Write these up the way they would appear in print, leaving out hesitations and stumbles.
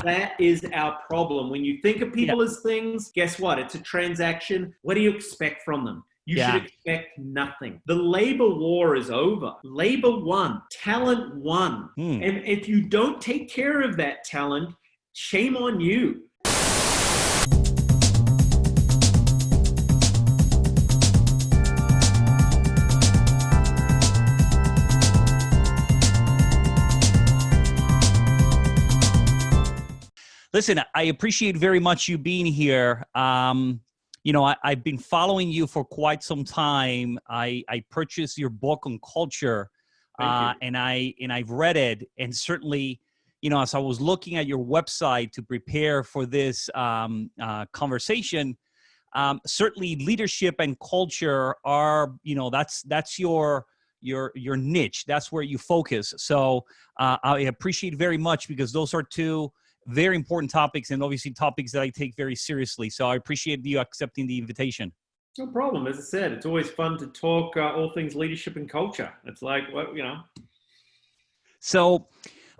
that is our problem. When you think of people as things, guess what? It's a transaction. What do you expect from them? You should expect nothing. The labor war is over. Labor won. Talent won. And if you don't take care of that talent, shame on you. Listen, I appreciate very much you being here. You know, I've been following you for quite some time. I purchased your book on culture, and I've read it. And certainly, you know, as I was looking at your website to prepare for this conversation, certainly leadership and culture are, you know, that's your niche. That's where you focus. So I appreciate very much, because those are two very important topics, and obviously topics that I take very seriously. So I appreciate you accepting the invitation. No problem. As I said, it's always fun to talk all things leadership and culture. It's like, what, you know. So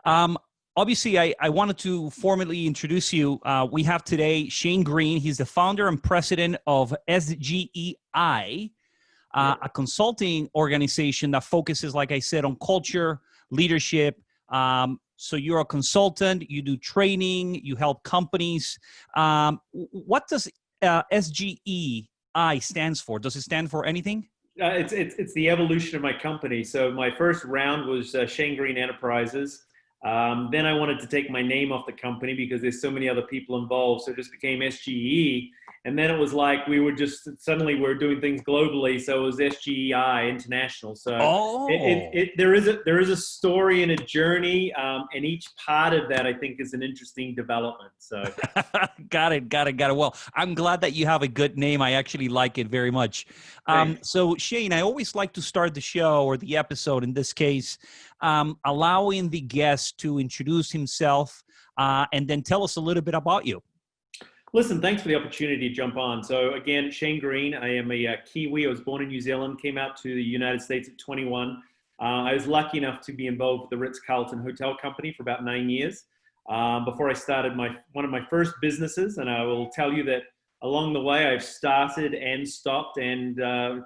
obviously I wanted to formally introduce you. We have today Shane Green. He's the founder and president of SGEI, a consulting organization that focuses, like I said, on culture, leadership. So you're a consultant, you do training, you help companies. What does SGEI stands for? Does it stand for anything? It's the evolution of my company. So my first round was Shane Green Enterprises. Then I wanted to take my name off the company because there's so many other people involved. So it just became SGE. And then it was like we were just suddenly we're doing things globally. So it was SGEI International. So there is a story and a journey, and each part of that I think is an interesting development. So got it. Well, I'm glad that you have a good name. I actually like it very much. So Shane, I always like to start the show, or the episode in this case, allowing the guest to introduce himself and then tell us a little bit about you. Listen, thanks for the opportunity to jump on. So again, Shane Green, I am a Kiwi. I was born in New Zealand, came out to the United States at 21. I was lucky enough to be involved with the Ritz Carlton hotel company for about 9 years before I started one of my first businesses. And I will tell you that along the way, I've started and stopped and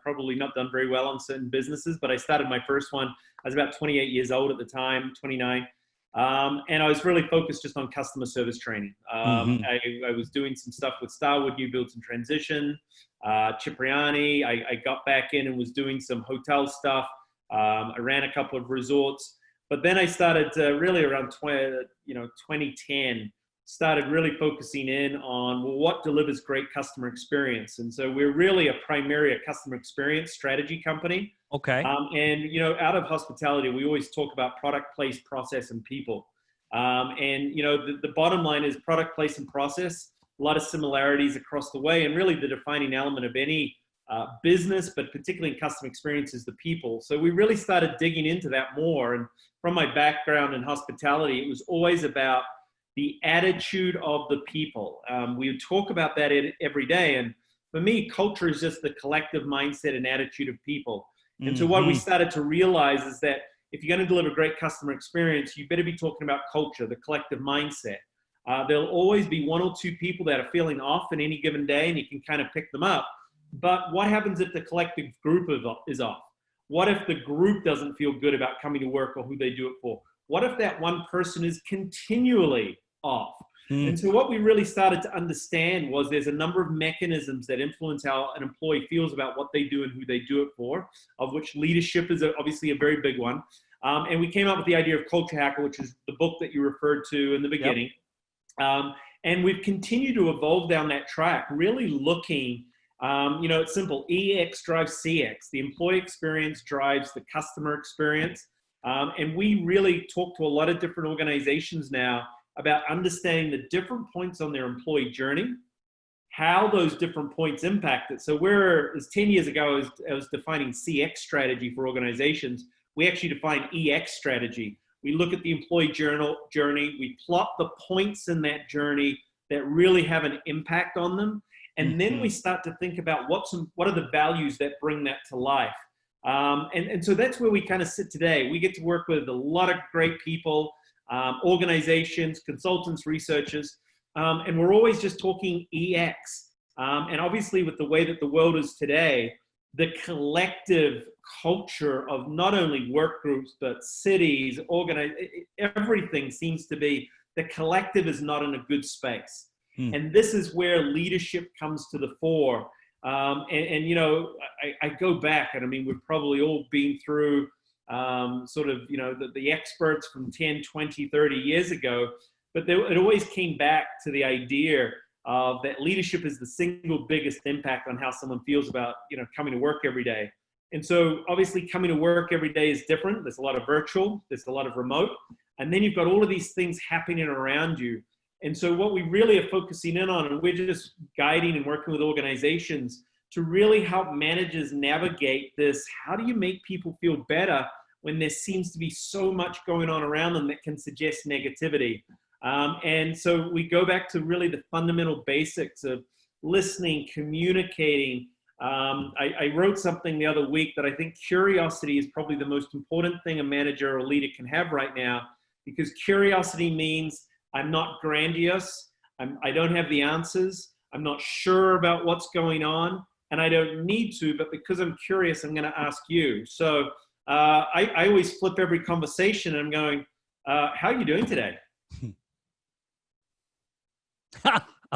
probably not done very well on certain businesses, but I started my first one. I was about 28 years old at the time, 29. And I was really focused just on customer service training. I was doing some stuff with Starwood, New Builds and Transition, Cipriani. I got back in and was doing some hotel stuff. I ran a couple of resorts, but then I started really around 2010, started really focusing in on, well, what delivers great customer experience. And so we're really primarily a customer experience strategy company. Okay. And, you know, out of hospitality, we always talk about product, place, process, and people. And, you know, the bottom line is product, place, and process, a lot of similarities across the way. And really the defining element of any business, but particularly in customer experience, is the people. So we really started digging into that more. And from my background in hospitality, it was always about the attitude of the people. We would talk about that every day. And for me, culture is just the collective mindset and attitude of people. And so what we started to realize is that if you're going to deliver great customer experience, you better be talking about culture, the collective mindset. There'll always be one or two people that are feeling off in any given day, and you can kind of pick them up. But what happens if the collective group is off? What if the group doesn't feel good about coming to work or who they do it for? What if that one person is continually off? And so what we really started to understand was there's a number of mechanisms that influence how an employee feels about what they do and who they do it for, of which leadership is obviously a very big one. And we came up with the idea of Culture Hacker, which is the book that you referred to in the beginning. And we've continued to evolve down that track, really looking, you know, it's simple. EX drives CX. The employee experience drives the customer experience. And we really talk to a lot of different organizations now about understanding the different points on their employee journey, how those different points impact it. So it was 10 years ago, I was defining CX strategy for organizations. We actually define EX strategy. We look at the employee journey, we plot the points in that journey that really have an impact on them. And then we start to think about what are the values that bring that to life. And so that's where we kind of sit today. We get to work with a lot of great people. organizations, consultants, researchers, and we're always just talking EX. And obviously with the way that the world is today, the collective culture of not only work groups, but cities, everything seems to be, the collective is not in a good space. And this is where leadership comes to the fore. And you know, I go back, and I mean, we've probably all been through sort of, you know, the experts from 10, 20, 30 years ago, but it always came back to the idea of that leadership is the single biggest impact on how someone feels about, you know, coming to work every day. And so obviously coming to work every day is different. There's a lot of virtual, there's a lot of remote, and then you've got all of these things happening around you. And so what we really are focusing in on, and we're just guiding and working with organizations to really help managers navigate this. How do you make people feel better when there seems to be so much going on around them that can suggest negativity? And so we go back to really the fundamental basics of listening, communicating. I wrote something the other week that I think curiosity is probably the most important thing a manager or a leader can have right now, because curiosity means I'm not grandiose, I don't have the answers, I'm not sure about what's going on, and I don't need to, but because I'm curious, I'm gonna ask you. So I always flip every conversation and I'm going, how are you doing today?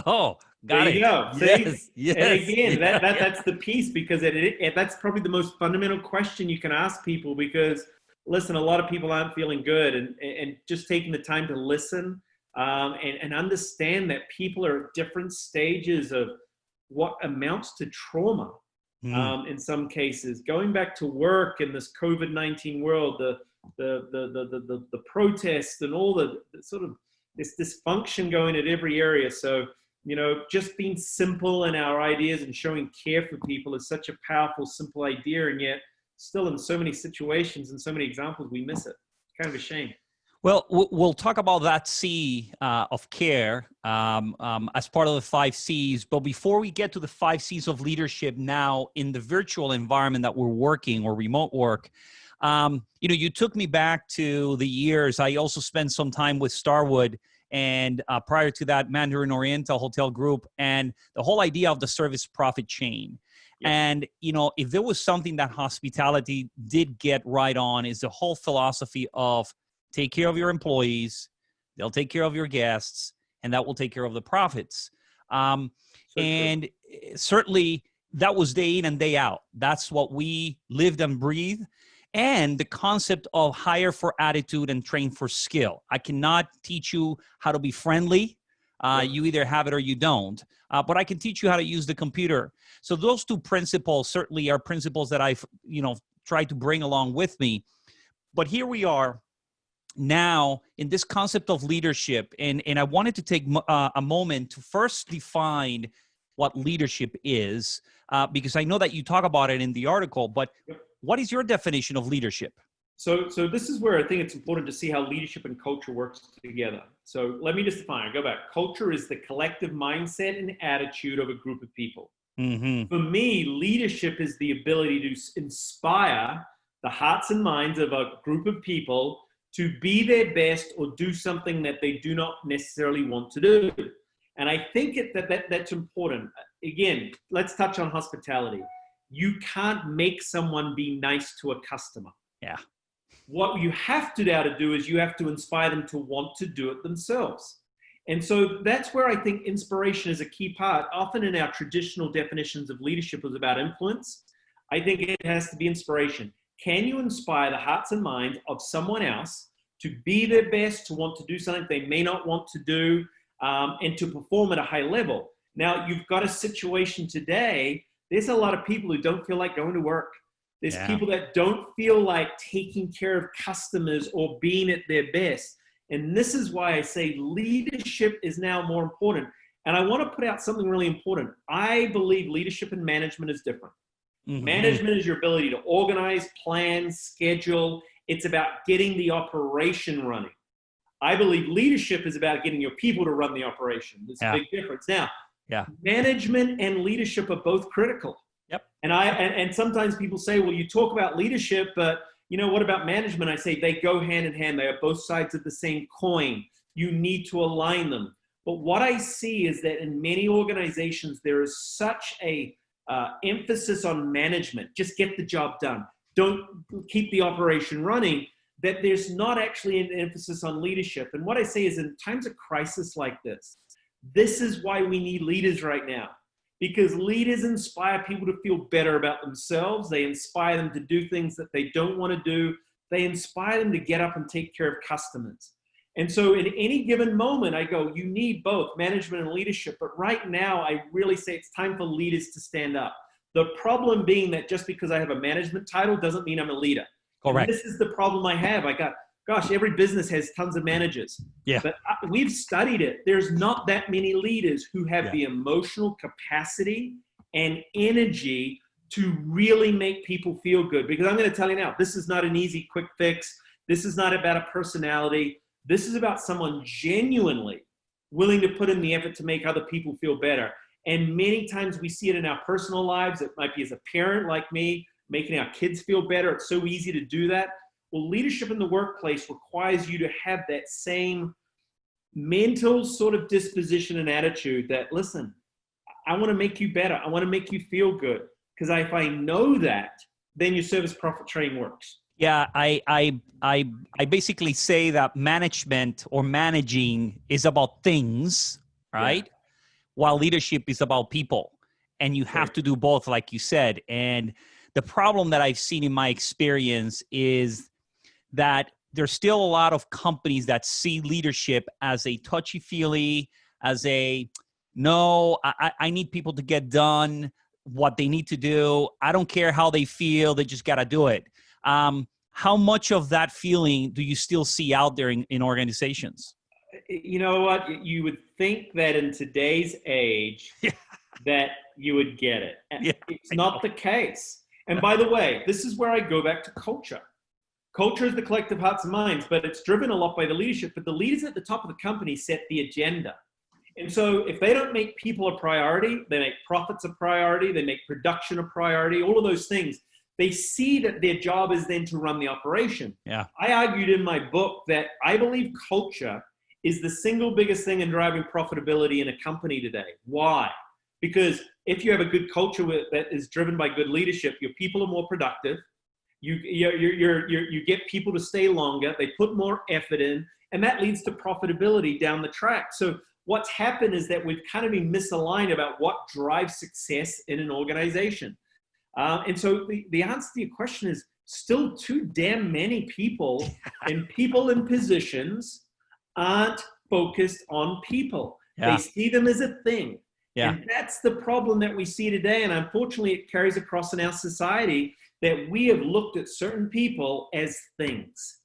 Oh, got there it. You go. Yes, See? yes. And again, Yeah. that's the piece, because that's probably the most fundamental question you can ask people, because listen, a lot of people aren't feeling good, and just taking the time to listen and understand that people are at different stages of what amounts to trauma. In some cases, going back to work in this COVID-19 world, the protests and all the sort of this dysfunction going at every area. So, you know, just being simple in our ideas and showing care for people is such a powerful, simple idea. And yet still in so many situations and so many examples, we miss it. Kind of a shame. Well, we'll talk about that C of care as part of the 5 C's. But before we get to the 5 C's of leadership now in the virtual environment that we're working, or remote work, you know, you took me back to the years. I also spent some time with Starwood, and prior to that, Mandarin Oriental Hotel Group, and the whole idea of the service profit chain. Yeah. And, you know, if there was something that hospitality did get right on, is the whole philosophy of take care of your employees, they'll take care of your guests, and that will take care of the profits. And certainly that was day in and day out. That's what we lived and breathed. And the concept of hire for attitude and train for skill. I cannot teach you how to be friendly. You either have it or you don't. But I can teach you how to use the computer. So those 2 principles certainly are principles that I've, you know, tried to bring along with me. But here we are now in this concept of leadership. And I wanted to take a moment to first define what leadership is, because I know that you talk about it in the article, but what is your definition of leadership? So this is where I think it's important to see how leadership and culture works together. So let me just define, I go back. Culture is the collective mindset and attitude of a group of people. Mm-hmm. For me, leadership is the ability to inspire the hearts and minds of a group of people to be their best or do something that they do not necessarily want to do. And I think that's important. Again, let's touch on hospitality. You can't make someone be nice to a customer. Yeah. What you have to be able to do is you have to inspire them to want to do it themselves. And so that's where I think inspiration is a key part. Often in our traditional definitions of leadership is about influence. I think it has to be inspiration. Can you inspire the hearts and minds of someone else to be their best, to want to do something they may not want to do, and to perform at a high level? Now, you've got a situation today, there's a lot of people who don't feel like going to work. There's people that don't feel like taking care of customers or being at their best. And this is why I say leadership is now more important. And I want to put out something really important. I believe leadership and management is different. Mm-hmm. Management is your ability to organize, plan, schedule. It's about getting the operation running. I believe leadership is about getting your people to run the operation. There's a big difference. Now, management and leadership are both critical. Yep. And sometimes people say, well, you talk about leadership, but what about management? I say they go hand in hand. They are both sides of the same coin. You need to align them. But what I see is that in many organizations, there is such a emphasis on management. Just get the job done. Don't keep the operation running, that there's not actually an emphasis on leadership. And what I say is, in times of crisis like this is why we need leaders right now. Because leaders inspire people to feel better about themselves. They inspire them to do things that they don't want to do. They inspire them to get up and take care of customers. And so in any given moment, I go, you need both management and leadership. But right now, I really say it's time for leaders to stand up. The problem being that just because I have a management title doesn't mean I'm a leader. Correct. And this is the problem I have. Gosh, every business has tons of managers. Yeah. But we've studied it. There's not that many leaders who have the emotional capacity and energy to really make people feel good. Because I'm going to tell you now, this is not an easy, quick fix. This is not about a personality. This is about someone genuinely willing to put in the effort to make other people feel better. And many times we see it in our personal lives. It might be as a parent like me, making our kids feel better. It's so easy to do that. Well, leadership in the workplace requires you to have that same mental sort of disposition and attitude that, listen, I want to make you better. I want to make you feel good. Because if I know that, then your service profit train works. Yeah, I basically say that management or managing is about things, right? Yeah. While leadership is about people. And you have to do both, like you said. And the problem that I've seen in my experience is that there's still a lot of companies that see leadership as a touchy-feely, as I need people to get done what they need to do. I don't care how they feel. They just got to do it. How much of that feeling do you still see out there in organizations? You know what? You would think that in today's age that you would get it. It's not the case. And by the way, this is where I go back to culture. Culture is the collective hearts and minds, but it's driven a lot by the leadership. But the leaders at the top of the company set the agenda. And so if they don't make people a priority, they make profits a priority, they make production a priority, all of those things, they see that their job is then to run the operation. Yeah. I argued in my book that I believe culture is the single biggest thing in driving profitability in a company today. Why? Because if you have a good culture that is driven by good leadership, your people are more productive. You get people to stay longer. They put more effort in, and that leads to profitability down the track. So what's happened is that we've kind of been misaligned about what drives success in an organization. And so the answer to your question is still too damn many people and people in positions aren't focused on people. Yeah. They see them as a thing. Yeah. And that's the problem that we see today. And unfortunately, it carries across in our society that we have looked at certain people as things.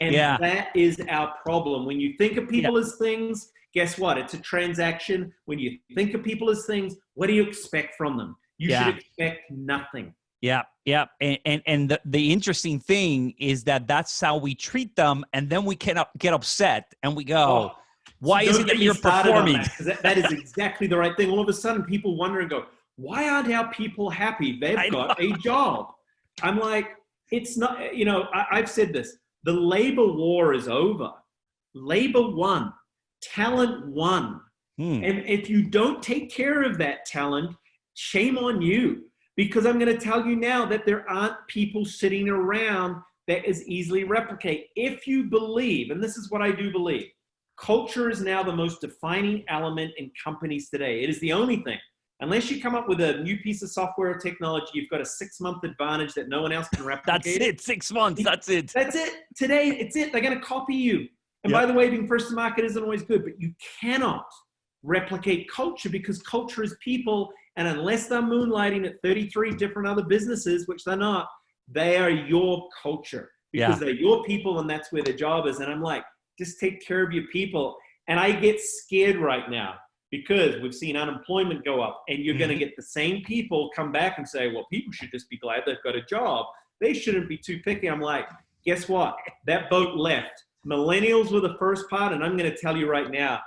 And that is our problem. When you think of people as things, guess what? It's a transaction. When you think of people as things, what do you expect from them? You should expect nothing. Yeah, yeah. And the interesting thing is that that's how we treat them. And then we cannot get upset and we go, why is it that you're performing? That is exactly the right thing. All of a sudden, people wonder and go, why aren't our people happy? They've got a job. I'm like, it's not, I've said this. The labor war is over. Labor won. Talent won. And if you don't take care of that talent, shame on you. Because I'm going to tell you now that there aren't people sitting around that is easily replicated. If you believe, and this is what I do believe, culture is now the most defining element in companies today. It is the only thing. Unless you come up with a new piece of software or technology, you've got a 6-month advantage that no one else can replicate. That's it. 6 months. That's it. That's it. Today, it's it. They're going to copy you. And by the way, being first to market isn't always good, but you cannot replicate culture because culture is people. And unless they're moonlighting at 33 different other businesses, which they're not, they are your culture because they're your people and that's where their job is. And I'm like, just take care of your people. And I get scared right now because we've seen unemployment go up and you're going to get the same people come back and say, well, people should just be glad they've got a job. They shouldn't be too picky. I'm like, guess what? That boat left. Millennials were the first part. And I'm going to tell you right now,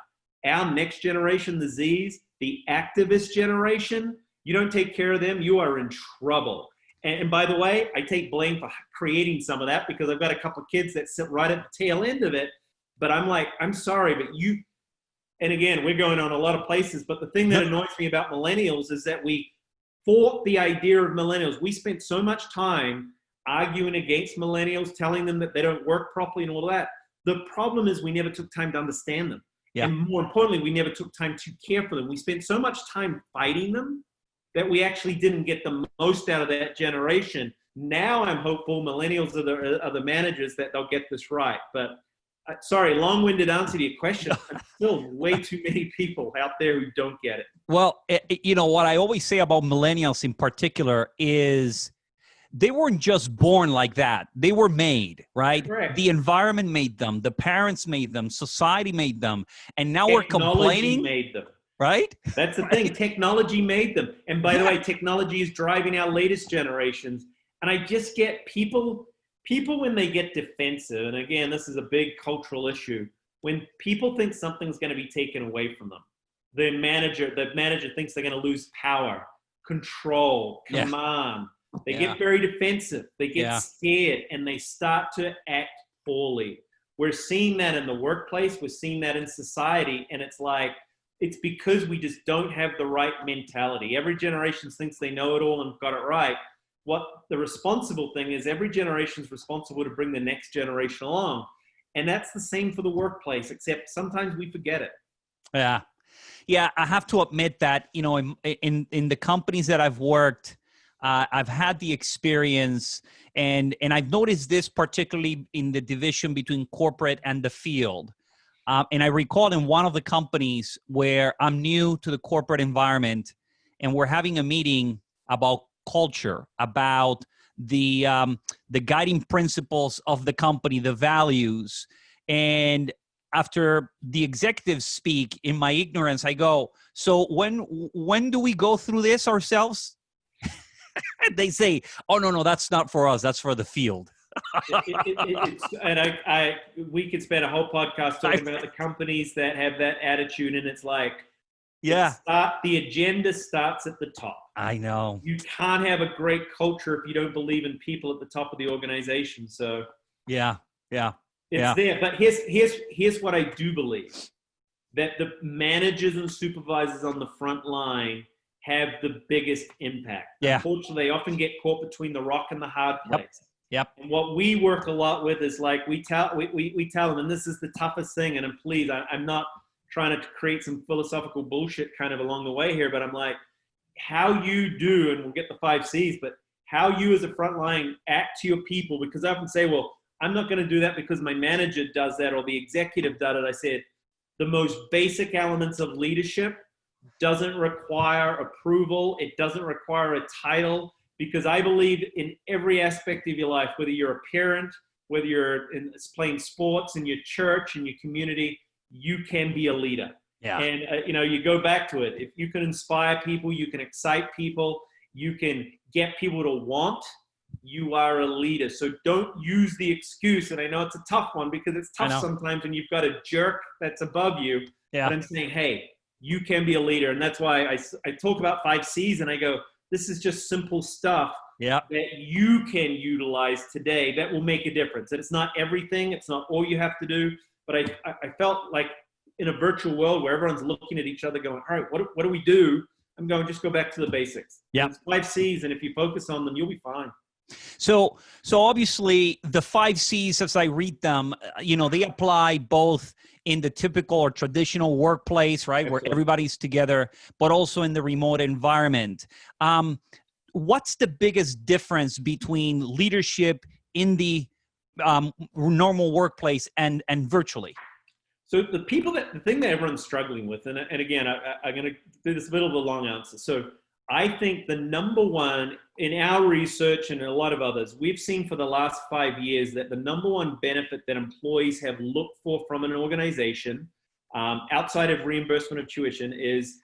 our next generation, the Zs, the activist generation, you don't take care of them, you are in trouble. And by the way, I take blame for creating some of that because I've got a couple of kids that sit right at the tail end of it. But I'm like, I'm sorry, but you, and again, we're going on a lot of places, but the thing that annoys me about millennials is that we fought the idea of millennials. We spent so much time arguing against millennials, telling them that they don't work properly and all that. The problem is we never took time to understand them. Yeah. And more importantly, we never took time to care for them. We spent so much time fighting them that we actually didn't get the most out of that generation. Now I'm hopeful millennials are the managers that they'll get this right. But sorry, long-winded answer to your question. There's still way too many people out there who don't get it. Well, you know, what I always say about millennials in particular is they weren't just born like that. They were made, right? Correct. The environment made them. The parents made them. Society made them. And now we're complaining. Technology made them. Right? That's the thing. Technology made them. And by the way, technology is driving our latest generations. And I just get people when they get defensive, and again, this is a big cultural issue, when people think something's going to be taken away from them, the manager thinks they're going to lose power, control, command. They get very defensive. They get scared, and they start to act poorly. We're seeing that in the workplace. We're seeing that in society, and it's like, it's because we just don't have the right mentality. Every generation thinks they know it all and got it right. What the responsible thing is, every generation is responsible to bring the next generation along. And that's the same for the workplace, except sometimes we forget it. Yeah. Yeah, I have to admit that, you know, in the companies that I've worked, I've had the experience, and I've noticed this particularly in the division between corporate and the field. And I recall in one of the companies where I'm new to the corporate environment, and we're having a meeting about culture, about the guiding principles of the company, the values. And after the executives speak, in my ignorance, I go, so when do we go through this ourselves? And they say, oh, no, that's not for us. That's for the field. We could spend a whole podcast talking about the companies that have that attitude, and it's like, the agenda starts at the top. I know. You can't have a great culture if you don't believe in people at the top of the organization. So it's there. But here's what I do believe: that the managers and supervisors on the front line have the biggest impact. Yeah. Unfortunately, they often get caught between the rock and the hard place. Yep. And what we work a lot with is like we tell them, and this is the toughest thing. And I'm not trying to create some philosophical bullshit kind of along the way here, but I'm like, how you do, and we'll get the 5 C's, but how you as a frontline act to your people, because I often say, well, I'm not going to do that because my manager does that or the executive does it. I said, the most basic elements of leadership doesn't require approval. It doesn't require a title, because I believe in every aspect of your life, whether you're a parent, whether you're playing sports in your church, in your community, you can be a leader. Yeah. And, you go back to it. If you can inspire people, you can excite people, you can get people to want, you are a leader. So don't use the excuse. And I know it's a tough one because it's tough sometimes when you've got a jerk that's above you. Yeah. But I'm saying, hey, you can be a leader. And that's why I talk about 5 C's and I go, this is just simple stuff that you can utilize today that will make a difference. And it's not everything. It's not all you have to do. But I felt like in a virtual world where everyone's looking at each other going, all right, what do we do? I'm going, just go back to the basics. Yeah. It's 5 C's. And if you focus on them, you'll be fine. So obviously the 5 C's, as I read them, they apply both in the typical or traditional workplace, right? Absolutely. Where everybody's together, but also in the remote environment. What's the biggest difference between leadership in the normal workplace and virtually? So the thing that everyone's struggling with, and again, I'm going to do this a bit of a long answer. So I think the number one in our research and a lot of others, we've seen for the last 5 years that the number one benefit that employees have looked for from an organization, outside of reimbursement of tuition, is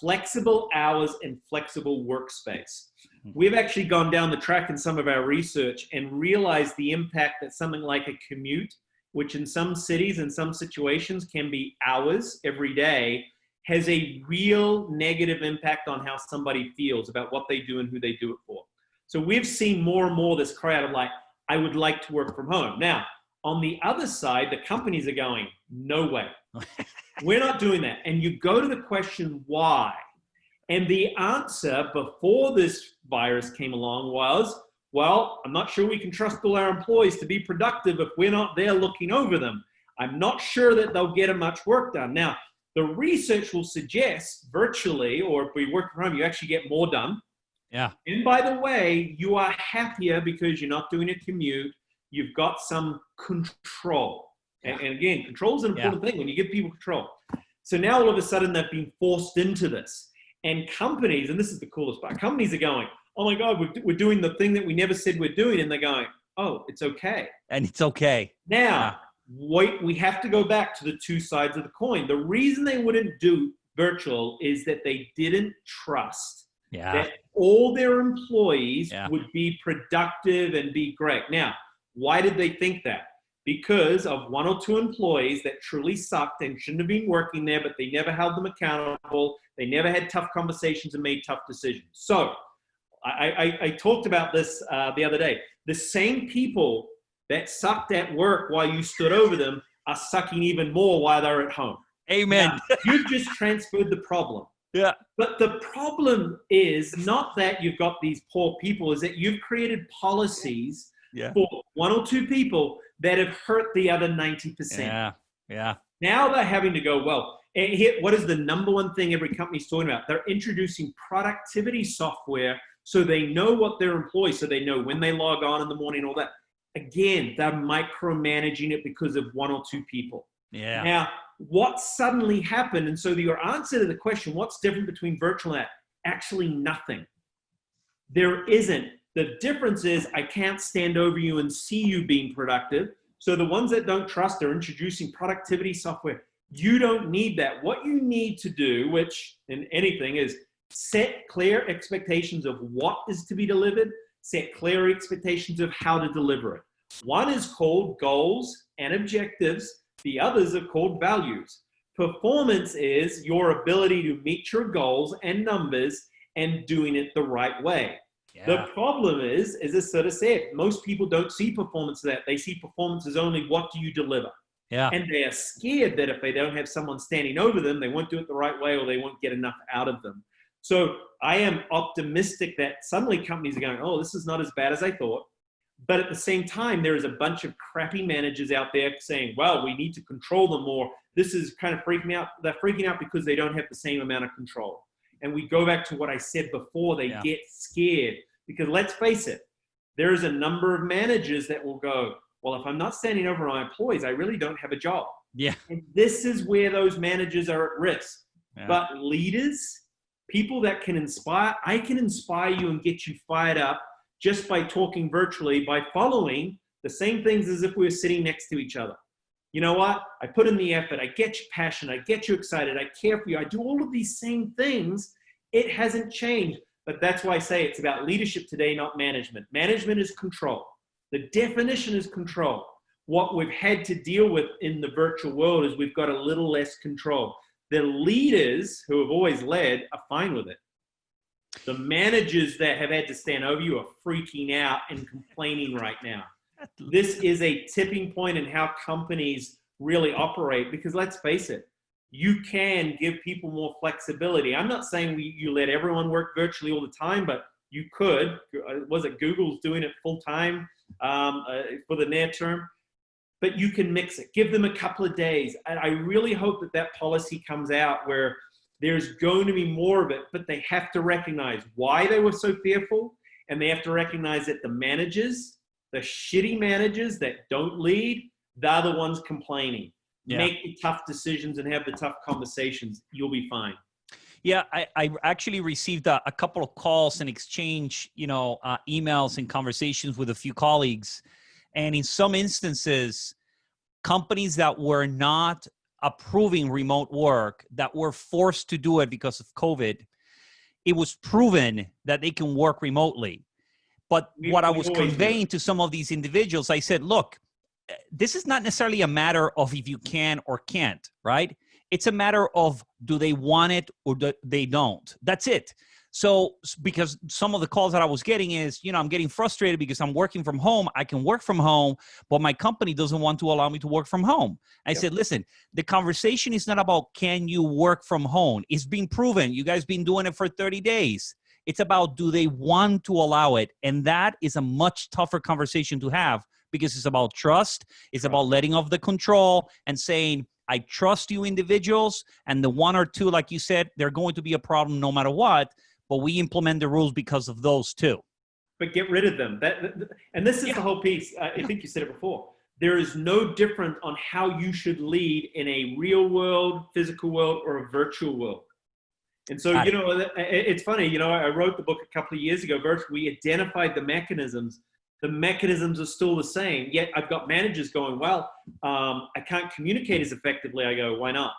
flexible hours and flexible workspace. We've actually gone down the track in some of our research and realized the impact that something like a commute, which in some cities and some situations can be hours every day, has a real negative impact on how somebody feels about what they do and who they do it for. So we've seen more and more this crowd of like, I would like to work from home. Now, on the other side, the companies are going, no way. We're not doing that. And you go to the question, why? And the answer before this virus came along was, well, I'm not sure we can trust all our employees to be productive if we're not there looking over them. I'm not sure that they'll get much work done. Now, the research will suggest virtually, or if we work from home, you actually get more done. Yeah. And by the way, you are happier because you're not doing a commute. You've got some control. Yeah. And again, control is an important thing when you give people control. So now all of a sudden they've been forced into this. And companies, and this is the coolest part, companies are going, oh my God, we're doing the thing that we never said we're doing. And they're going, oh, it's okay. And it's okay. Now, wait, we have to go back to the two sides of the coin. The reason they wouldn't do virtual is that they didn't trust that all their employees would be productive and be great. Now, why did they think that? Because of one or two employees that truly sucked and shouldn't have been working there, but they never held them accountable. They never had tough conversations and made tough decisions. So I talked about this the other day. The same people that sucked at work while you stood over them are sucking even more while they're at home. Amen. Now, you've just transferred the problem. Yeah. But the problem is not that you've got these poor people, is that you've created policies for one or two people that have hurt the other 90%. Yeah. Now they're having to go, well, and here, what is the number one thing every company's talking about? They're introducing productivity software so they know what their employees, so they know when they log on in the morning, all that. Again, they're micromanaging it because of one or two people. Yeah. Now, what suddenly happened, and so your answer to the question, what's different between virtual and that? Actually, nothing. There isn't. The difference is I can't stand over you and see you being productive. So the ones that don't trust are introducing productivity software. You don't need that. What you need to do, which in anything, is set clear expectations of what is to be delivered, set clear expectations of how to deliver it. One is called goals and objectives. The others are called values. Performance is your ability to meet your goals and numbers and doing it the right way. Yeah. The problem is, as I sort of said, most people don't see performance as that. They see performance as only what do you deliver. Yeah. And they are scared that if they don't have someone standing over them, they won't do it the right way or they won't get enough out of them. So I am optimistic that suddenly companies are going, oh, this is not as bad as I thought. But at the same time, there is a bunch of crappy managers out there saying, well, we need to control them more. This is kind of freaking out. They're freaking out because they don't have the same amount of control. And we go back to what I said before, they get scared. Because let's face it, there is a number of managers that will go, well, if I'm not standing over my employees, I really don't have a job. Yeah. And this is where those managers are at risk. Yeah. But leaders, people that can inspire, I can inspire you and get you fired up just by talking virtually, by following the same things as if we were sitting next to each other. You know what? I put in the effort. I get you passionate. I get you excited. I care for you. I do all of these same things. It hasn't changed. But that's why I say it's about leadership today, not management. Management is control. The definition is control. What we've had to deal with in the virtual world is we've got a little less control. The leaders who have always led are fine with it. The managers that have had to stand over you are freaking out and complaining right now. This is a tipping point in how companies really operate because let's face it, you can give people more flexibility. I'm not saying you let everyone work virtually all the time, but you could. Was it Google's doing it full time for the near term? But you can mix it. Give them a couple of days. And I really hope that that policy comes out where there's going to be more of it, but they have to recognize why they were so fearful. And they have to recognize that the managers, the shitty managers that don't lead, they're the ones complaining. Yeah. Make the tough decisions and have the tough conversations. You'll be fine. Yeah, I actually received a couple of calls and exchange, emails and conversations with a few colleagues. And in some instances, companies that were not approving remote work, that were forced to do it because of COVID, it was proven that they can work remotely. But what I was conveying to some of these individuals, I said, look, this is not necessarily a matter of if you can or can't, right? It's a matter of do they want it or do they don't. That's it. So because some of the calls that I was getting is, I'm getting frustrated because I'm working from home. I can work from home, but my company doesn't want to allow me to work from home. I said, listen, the conversation is not about can you work from home? It's been proven. You guys been doing it for 30 days. It's about, do they want to allow it? And that is a much tougher conversation to have because it's about trust. It's about letting off the control and saying, I trust you individuals. And the one or two, like you said, they're going to be a problem no matter what. But we implement the rules because of those too. But get rid of them. And this is the whole piece. I think you said it before. There is no different on how you should lead in a real world, physical world, or a virtual world. And so, it's funny, I wrote the book a couple of years ago, we identified the mechanisms. The mechanisms are still the same, yet I've got managers going, well, I can't communicate as effectively. I go, why not?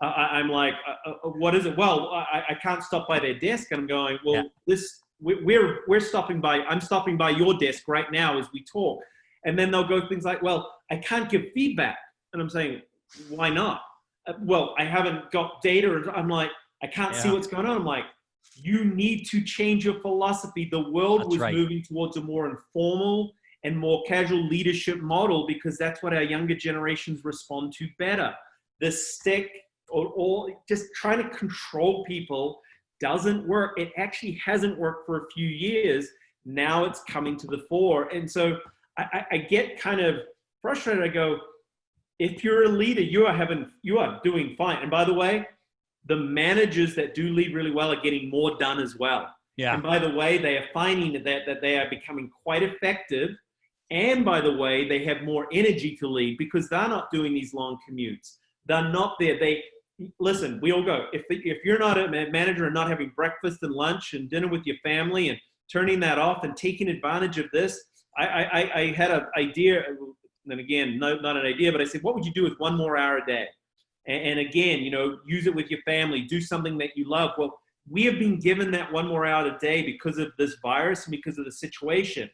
I'm like, what is it? Well, I can't stop by their desk. And I'm going, well, we're stopping by. I'm stopping by your desk right now as we talk. And then they'll go things like, well, I can't give feedback. And I'm saying, why not? Well, I haven't got data. I'm like, I can't see what's going on. I'm like, you need to change your philosophy. The world was moving towards a more informal and more casual leadership model because that's what our younger generations respond to better. The stick or just trying to control people doesn't work. It actually hasn't worked for a few years. Now it's coming to the fore. And so I get kind of frustrated. I go, if you're a leader, you are doing fine. And by the way, the managers that do lead really well are getting more done as well. Yeah. And by the way, they are finding that they are becoming quite effective. And by the way, they have more energy to lead because they're not doing these long commutes. They're not there. Listen, we all go. If you're not a manager and not having breakfast and lunch and dinner with your family and turning that off and taking advantage of this, I had an idea, and again, not an idea, but I said, what would you do with one more hour a day? And again, use it with your family, do something that you love. Well, we have been given that one more hour a day because of this virus and because of the situation.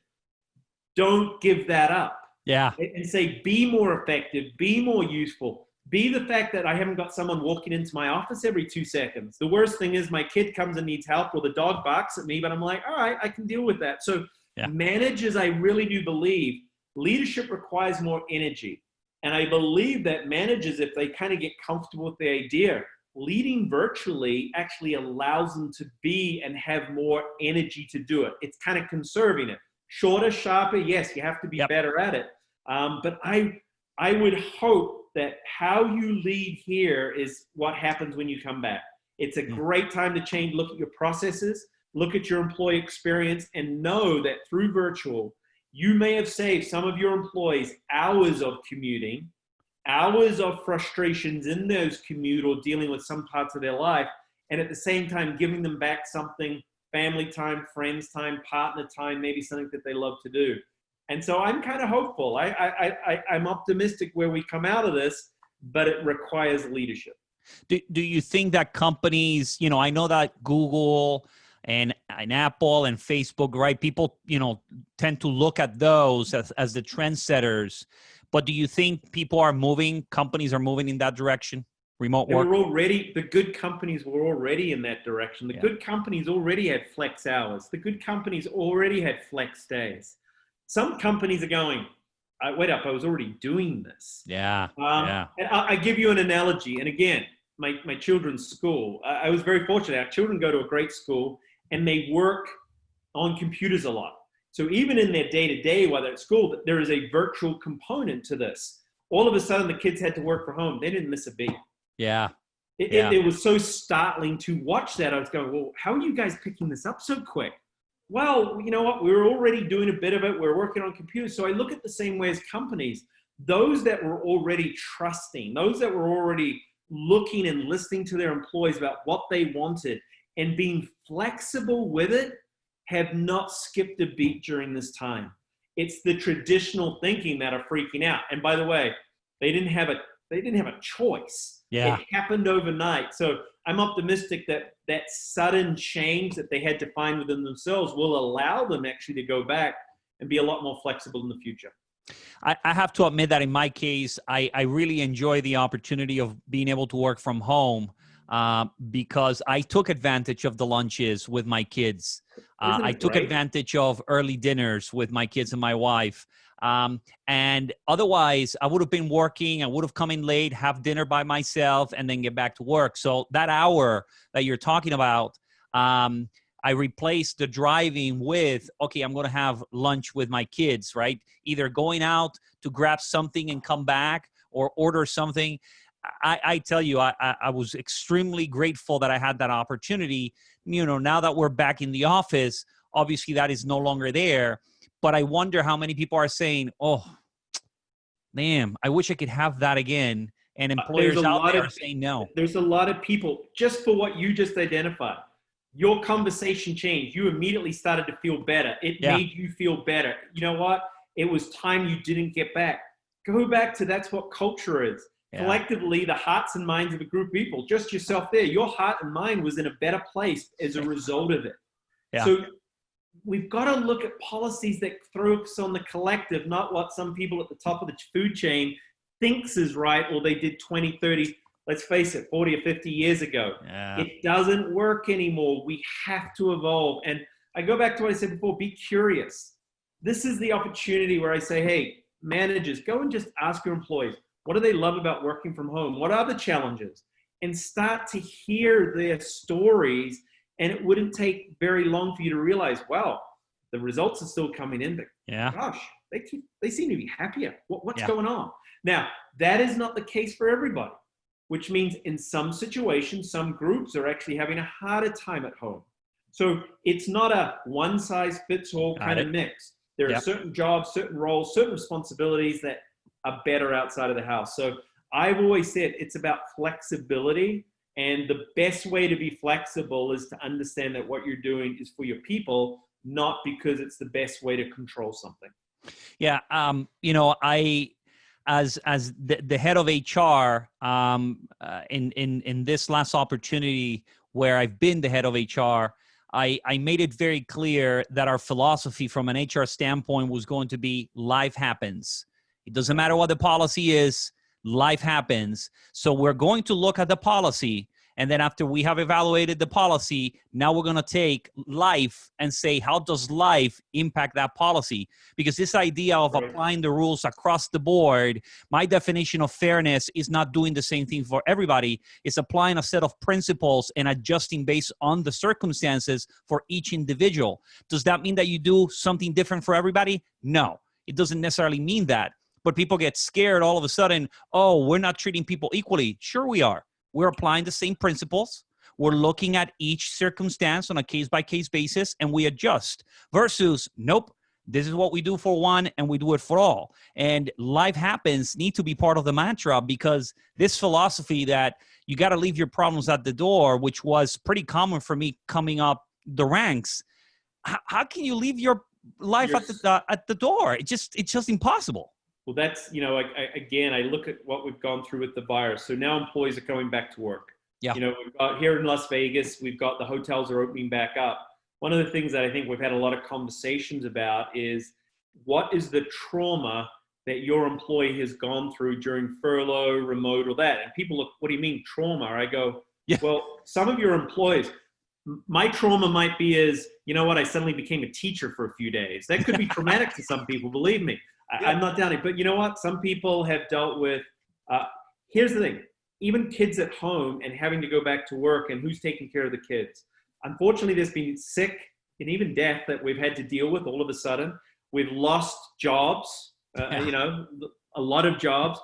Don't give that up. Yeah. And say, be more effective, be more useful. Be the fact that I haven't got someone walking into my office every 2 seconds. The worst thing is my kid comes and needs help or the dog barks at me, but I'm like, all right, I can deal with that. So managers, I really do believe leadership requires more energy. And I believe that managers, if they kind of get comfortable with the idea, leading virtually actually allows them to be and have more energy to do it. It's kind of conserving it. Shorter, sharper, yes, you have to be better at it. But I would hope that how you lead here is what happens when you come back. It's a great time to change, look at your processes, look at your employee experience, and know that through virtual, you may have saved some of your employees hours of commuting, hours of frustrations in those commute or dealing with some parts of their life, and at the same time giving them back something, family time, friends time, partner time, maybe something that they love to do. And so I'm kind of hopeful. I'm optimistic where we come out of this, but it requires leadership. Do you think that companies, I know that Google and Apple and Facebook, right? People, tend to look at those as the trendsetters. But do you think companies are moving in that direction? Remote work? The good companies were already in that direction. The good companies already had flex hours. The good companies already had flex days. Some companies are going, wait up, I was already doing this. Yeah. And I give you an analogy. And again, my children's school, I was very fortunate. Our children go to a great school and they work on computers a lot. So even in their day-to-day while they're at school, there is a virtual component to this. All of a sudden, the kids had to work from home. They didn't miss a beat. Yeah. It was so startling to watch that. I was going, well, how are you guys picking this up so quick? Well, you know what? We were already doing a bit of it. We're working on computers. So I look at the same way as companies. Those that were already trusting, those that were already looking and listening to their employees about what they wanted and being flexible with it have not skipped a beat during this time. It's the traditional thinking that are freaking out. And by the way, they didn't have a choice. Yeah. It happened overnight. So I'm optimistic that that sudden change that they had to find within themselves will allow them actually to go back and be a lot more flexible in the future. I have to admit that in my case, I really enjoy the opportunity of being able to work from home. because I took advantage of the lunches with my kids. Isn't I it took great? advantage of early dinners with my kids and my wife. And otherwise, I would have been working. I would have come in late, have dinner by myself, and then get back to work. So that hour that you're talking about, I replaced the driving with, okay, I'm going to have lunch with my kids, right? Either going out to grab something and come back or order something. I tell you, I was extremely grateful that I had that opportunity. Now that we're back in the office, obviously that is no longer there. But I wonder how many people are saying, oh, damn, I wish I could have that again. And employers out there are saying no. There's a lot of people, just for what you just identified. Your conversation changed. You immediately started to feel better. It made you feel better. You know what? It was time you didn't get back. Go back to that's what culture is. Yeah. Collectively, the hearts and minds of a group of people, just yourself there, your heart and mind was in a better place as a result of it. Yeah. So we've got to look at policies that focus on the collective, not what some people at the top of the food chain thinks is right, or they did 20, 30, let's face it, 40 or 50 years ago. Yeah. It doesn't work anymore. We have to evolve. And I go back to what I said before, be curious. This is the opportunity where I say, hey, managers, go and just ask your employees, what do they love about working from home? What are the challenges? And start to hear their stories. And it wouldn't take very long for you to realize, wow, the results are still coming in. But gosh, they seem to be happier. What's going on? Now, that is not the case for everybody, which means in some situations, some groups are actually having a harder time at home. So it's not a one-size-fits-all kind of mix. There are certain jobs, certain roles, certain responsibilities that are better outside of the house. So I've always said it's about flexibility. And the best way to be flexible is to understand that what you're doing is for your people, not because it's the best way to control something. Yeah. I, as the head of HR, in this last opportunity where I've been the head of HR, I made it very clear that our philosophy from an HR standpoint was going to be life happens. It doesn't matter what the policy is. Life happens. So we're going to look at the policy. And then after we have evaluated the policy, now we're going to take life and say, how does life impact that policy? Because this idea of applying the rules across the board, my definition of fairness is not doing the same thing for everybody. It's applying a set of principles and adjusting based on the circumstances for each individual. Does that mean that you do something different for everybody? No, it doesn't necessarily mean that. But people get scared all of a sudden, oh, we're not treating people equally. Sure we are. We're applying the same principles. We're looking at each circumstance on a case-by-case basis, and we adjust. Versus, nope, this is what we do for one, and we do it for all. And life happens need to be part of the mantra, because this philosophy that you got to leave your problems at the door, which was pretty common for me coming up the ranks. How can you leave your life at the door? It's just impossible. Well, that's, again, I look at what we've gone through with the virus. So now employees are going back to work. Yeah. We've got here in Las Vegas, we've got the hotels are opening back up. One of the things that I think we've had a lot of conversations about is what is the trauma that your employee has gone through during furlough, remote, or that? And people look, what do you mean trauma? I go, well, some of your employees, my trauma might be is, you know what, I suddenly became a teacher for a few days. That could be traumatic to some people, believe me. I'm not doubting, but you know what? Some people have dealt with, here's the thing, even kids at home and having to go back to work, and who's taking care of the kids. Unfortunately, there's been sick and even death that we've had to deal with all of a sudden. We've lost jobs, a lot of jobs.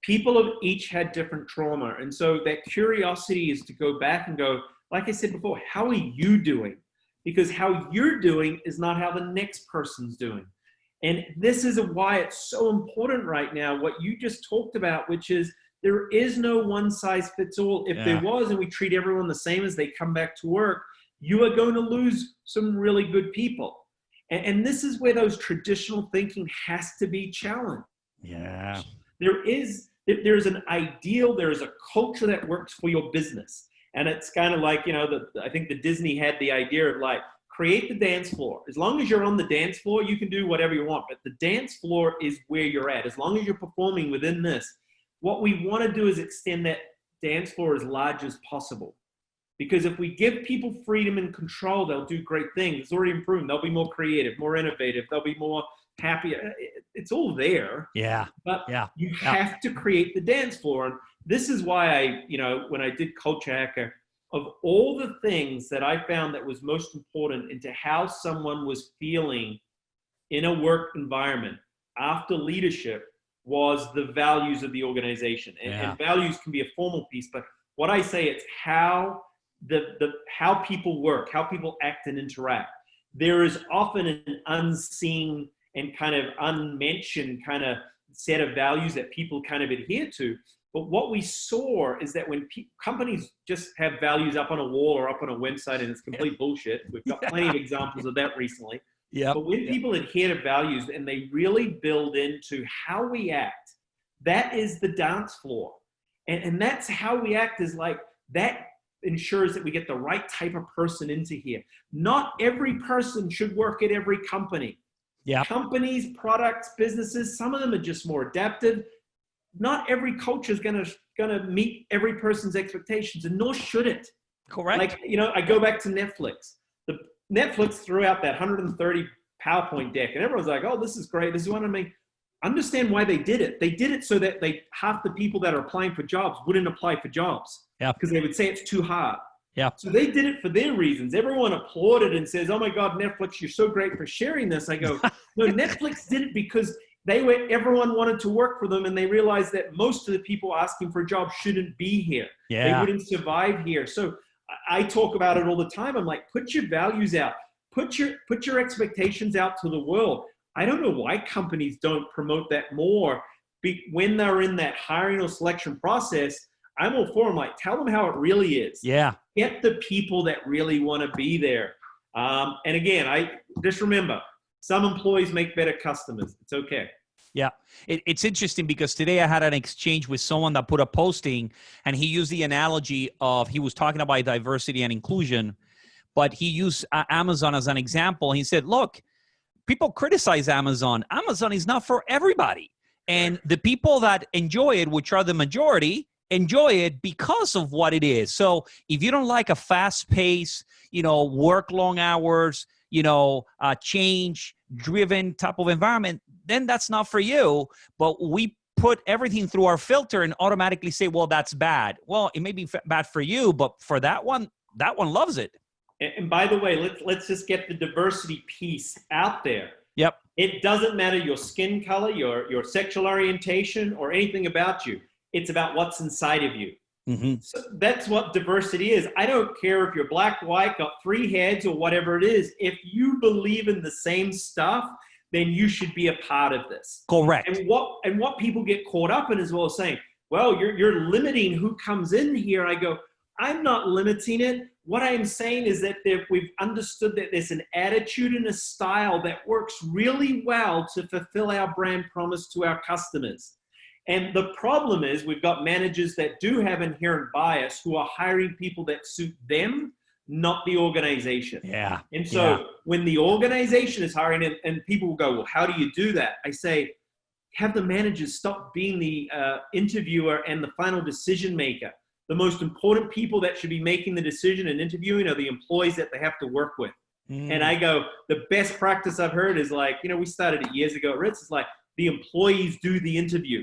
People have each had different trauma. And so that curiosity is to go back and go, like I said before, how are you doing? Because how you're doing is not how the next person's doing. And this is why it's so important right now, what you just talked about, which is there is no one size fits all. If there was, and we treat everyone the same as they come back to work, you are going to lose some really good people. And this is where those traditional thinking has to be challenged. Yeah. There's an ideal, there is a culture that works for your business. And it's kind of like, I think the Disney had the idea of like, create the dance floor. As long as you're on the dance floor, you can do whatever you want. But the dance floor is where you're at. As long as you're performing within this, what we want to do is extend that dance floor as large as possible. Because if we give people freedom and control, they'll do great things. It's already improved. They'll be more creative, more innovative. They'll be more happy. It's all there. Yeah. But Yeah. you have to create the dance floor. And this is why when I did Culture Hacker, of all the things that I found that was most important into how someone was feeling in a work environment after leadership was the values of the organization. And values can be a formal piece, but what I say, it's how how people work, how people act and interact. There is often an unseen and kind of unmentioned kind of set of values that people kind of adhere to. But what we saw is that when companies just have values up on a wall or up on a website, and it's complete bullshit. We've got plenty of examples of that recently. But when people adhere to values and they really build into how we act, that is the dance floor. And that's how we act, is like that ensures that we get the right type of person into here. Not every person should work at every company. Companies, products, businesses, some of them are just more adaptive. Not every culture is gonna meet every person's expectations, and nor should it. Correct. Like, I go back to Netflix. Netflix threw out that 130 PowerPoint deck, and everyone's like, "Oh, this is great. This is one of me." Understand why they did it. They did it so that half the people that are applying for jobs wouldn't apply for jobs. Because they would say it's too hard. So they did it for their reasons. Everyone applauded and says, "Oh my God, Netflix, you're so great for sharing this." I go, no, Netflix did it because everyone wanted to work for them, and they realized that most of the people asking for a job shouldn't be here. They wouldn't survive here. So I talk about it all the time. I'm like, put your values out. Put your expectations out to the world. I don't know why companies don't promote that more. When they're in that hiring or selection process, I'm all for them. Like, tell them how it really is. Get the people that really want to be there. And again, I just remember, some employees make better customers. It's okay. It's interesting because today I had an exchange with someone that put a posting, and he used the analogy of, he was talking about diversity and inclusion, but he used Amazon as an example. He said, look, people criticize Amazon. Amazon is not for everybody. And the people that enjoy it, which are the majority, enjoy it because of what it is. So if you don't like a fast pace, work long hours, change driven type of environment, then that's not for you. But we put everything through our filter and automatically say, well, that's bad. Well, it may be bad for you, but for that one loves it. And by the way, let's just get the diversity piece out there. It doesn't matter your skin color, your sexual orientation, or anything about you. It's about what's inside of you. So that's what diversity is. I don't care if you're black, white, got 3 heads, or whatever it is. If you believe in the same stuff, then you should be a part of this. Correct. And what people get caught up in as well as saying, well, you're limiting who comes in here. I go, I'm not limiting it. What I'm saying is that we've understood that there's an attitude and a style that works really well to fulfill our brand promise to our customers. And the problem is we've got managers that do have inherent bias who are hiring people that suit them, not the organization. And so when the organization is hiring, and people will go, well, how do you do that? I say, have the managers stop being the interviewer and the final decision maker. The most important people that should be making the decision and interviewing are the employees that they have to work with. And I go, the best practice I've heard is like, we started it years ago at Ritz. It's like the employees do the interview.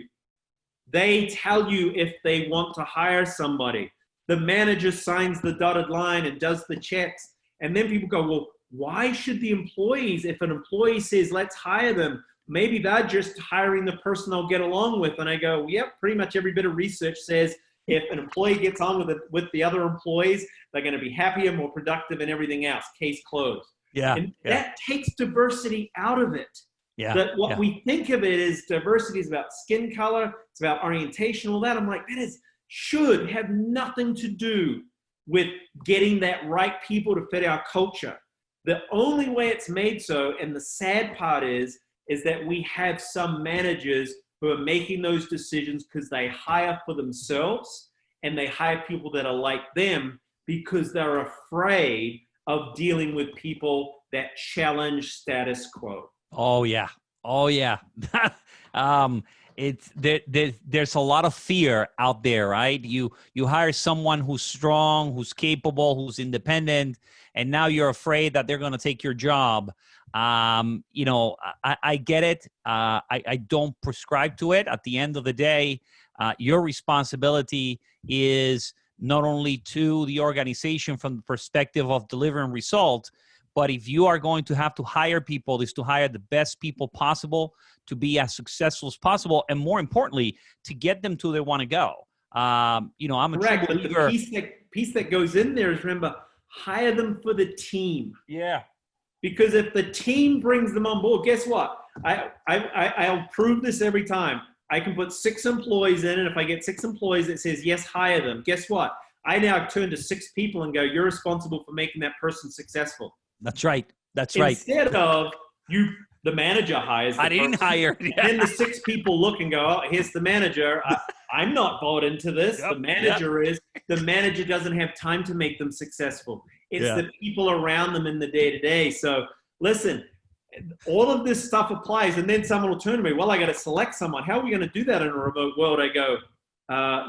They tell you if they want to hire somebody. The manager signs the dotted line and does the checks. And then people go, well, why should the employees, if an employee says, let's hire them, maybe they're just hiring the person they'll get along with. And I go, yep, pretty much every bit of research says if an employee gets on with the other employees, they're going to be happier, more productive, and everything else. Case closed. And that takes diversity out of it. What we think of it is diversity is about skin color, it's about orientation, all that. I'm like, should have nothing to do with getting that right people to fit our culture. The only way it's made so, and the sad part is that we have some managers who are making those decisions because they hire for themselves, and they hire people that are like them because they're afraid of dealing with people that challenge status quo. Oh yeah. There's a lot of fear out there, right? You hire someone who's strong, who's capable, who's independent, and now you're afraid that they're going to take your job. I get it. I don't prescribe to it. At the end of the day, your responsibility is not only to the organization from the perspective of delivering results, but if you are going to have to hire people, is to hire the best people possible to be as successful as possible, and more importantly, to get them to where they want to go. I'm a Correct, true but believer. the piece that goes in there is, remember, hire them for the team. Yeah. Because if the team brings them on board, guess what? I'll prove this every time. I can put 6 employees in, and if I get 6 employees that says, yes, hire them, guess what? I now turn to 6 people and go, you're responsible for making that person successful. That's right. That's right. Instead of the manager hires the I didn't person, hire. then the 6 people look and go, oh, here's the manager. I'm not bought into this. Yep, the manager is. The manager doesn't have time to make them successful. It's the people around them in the day-to-day. So listen, all of this stuff applies. And then someone will turn to me, well, I got to select someone. How are we going to do that in a remote world? I go,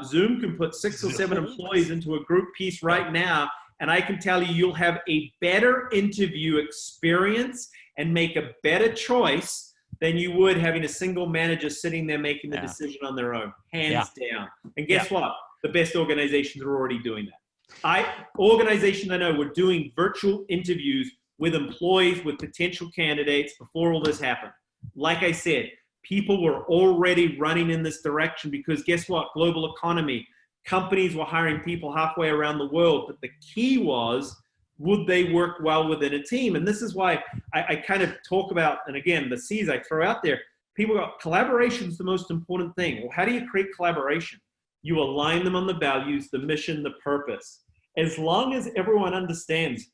Zoom can put 6 or 7 employees into a group piece right now. And I can tell you, you'll have a better interview experience and make a better choice than you would having a single manager sitting there making the decision on their own, hands down. And guess what? The best organizations are already doing that. Organizations I know were doing virtual interviews with employees, with potential candidates before all this happened. Like I said, people were already running in this direction because guess what? Global economy. Companies were hiring people halfway around the world, but the key was, would they work well within a team? And this is why I kind of talk about, and again, the C's I throw out there, people go, collaboration is the most important thing. Well, how do you create collaboration? You align them on the values, the mission, the purpose. As long as everyone understands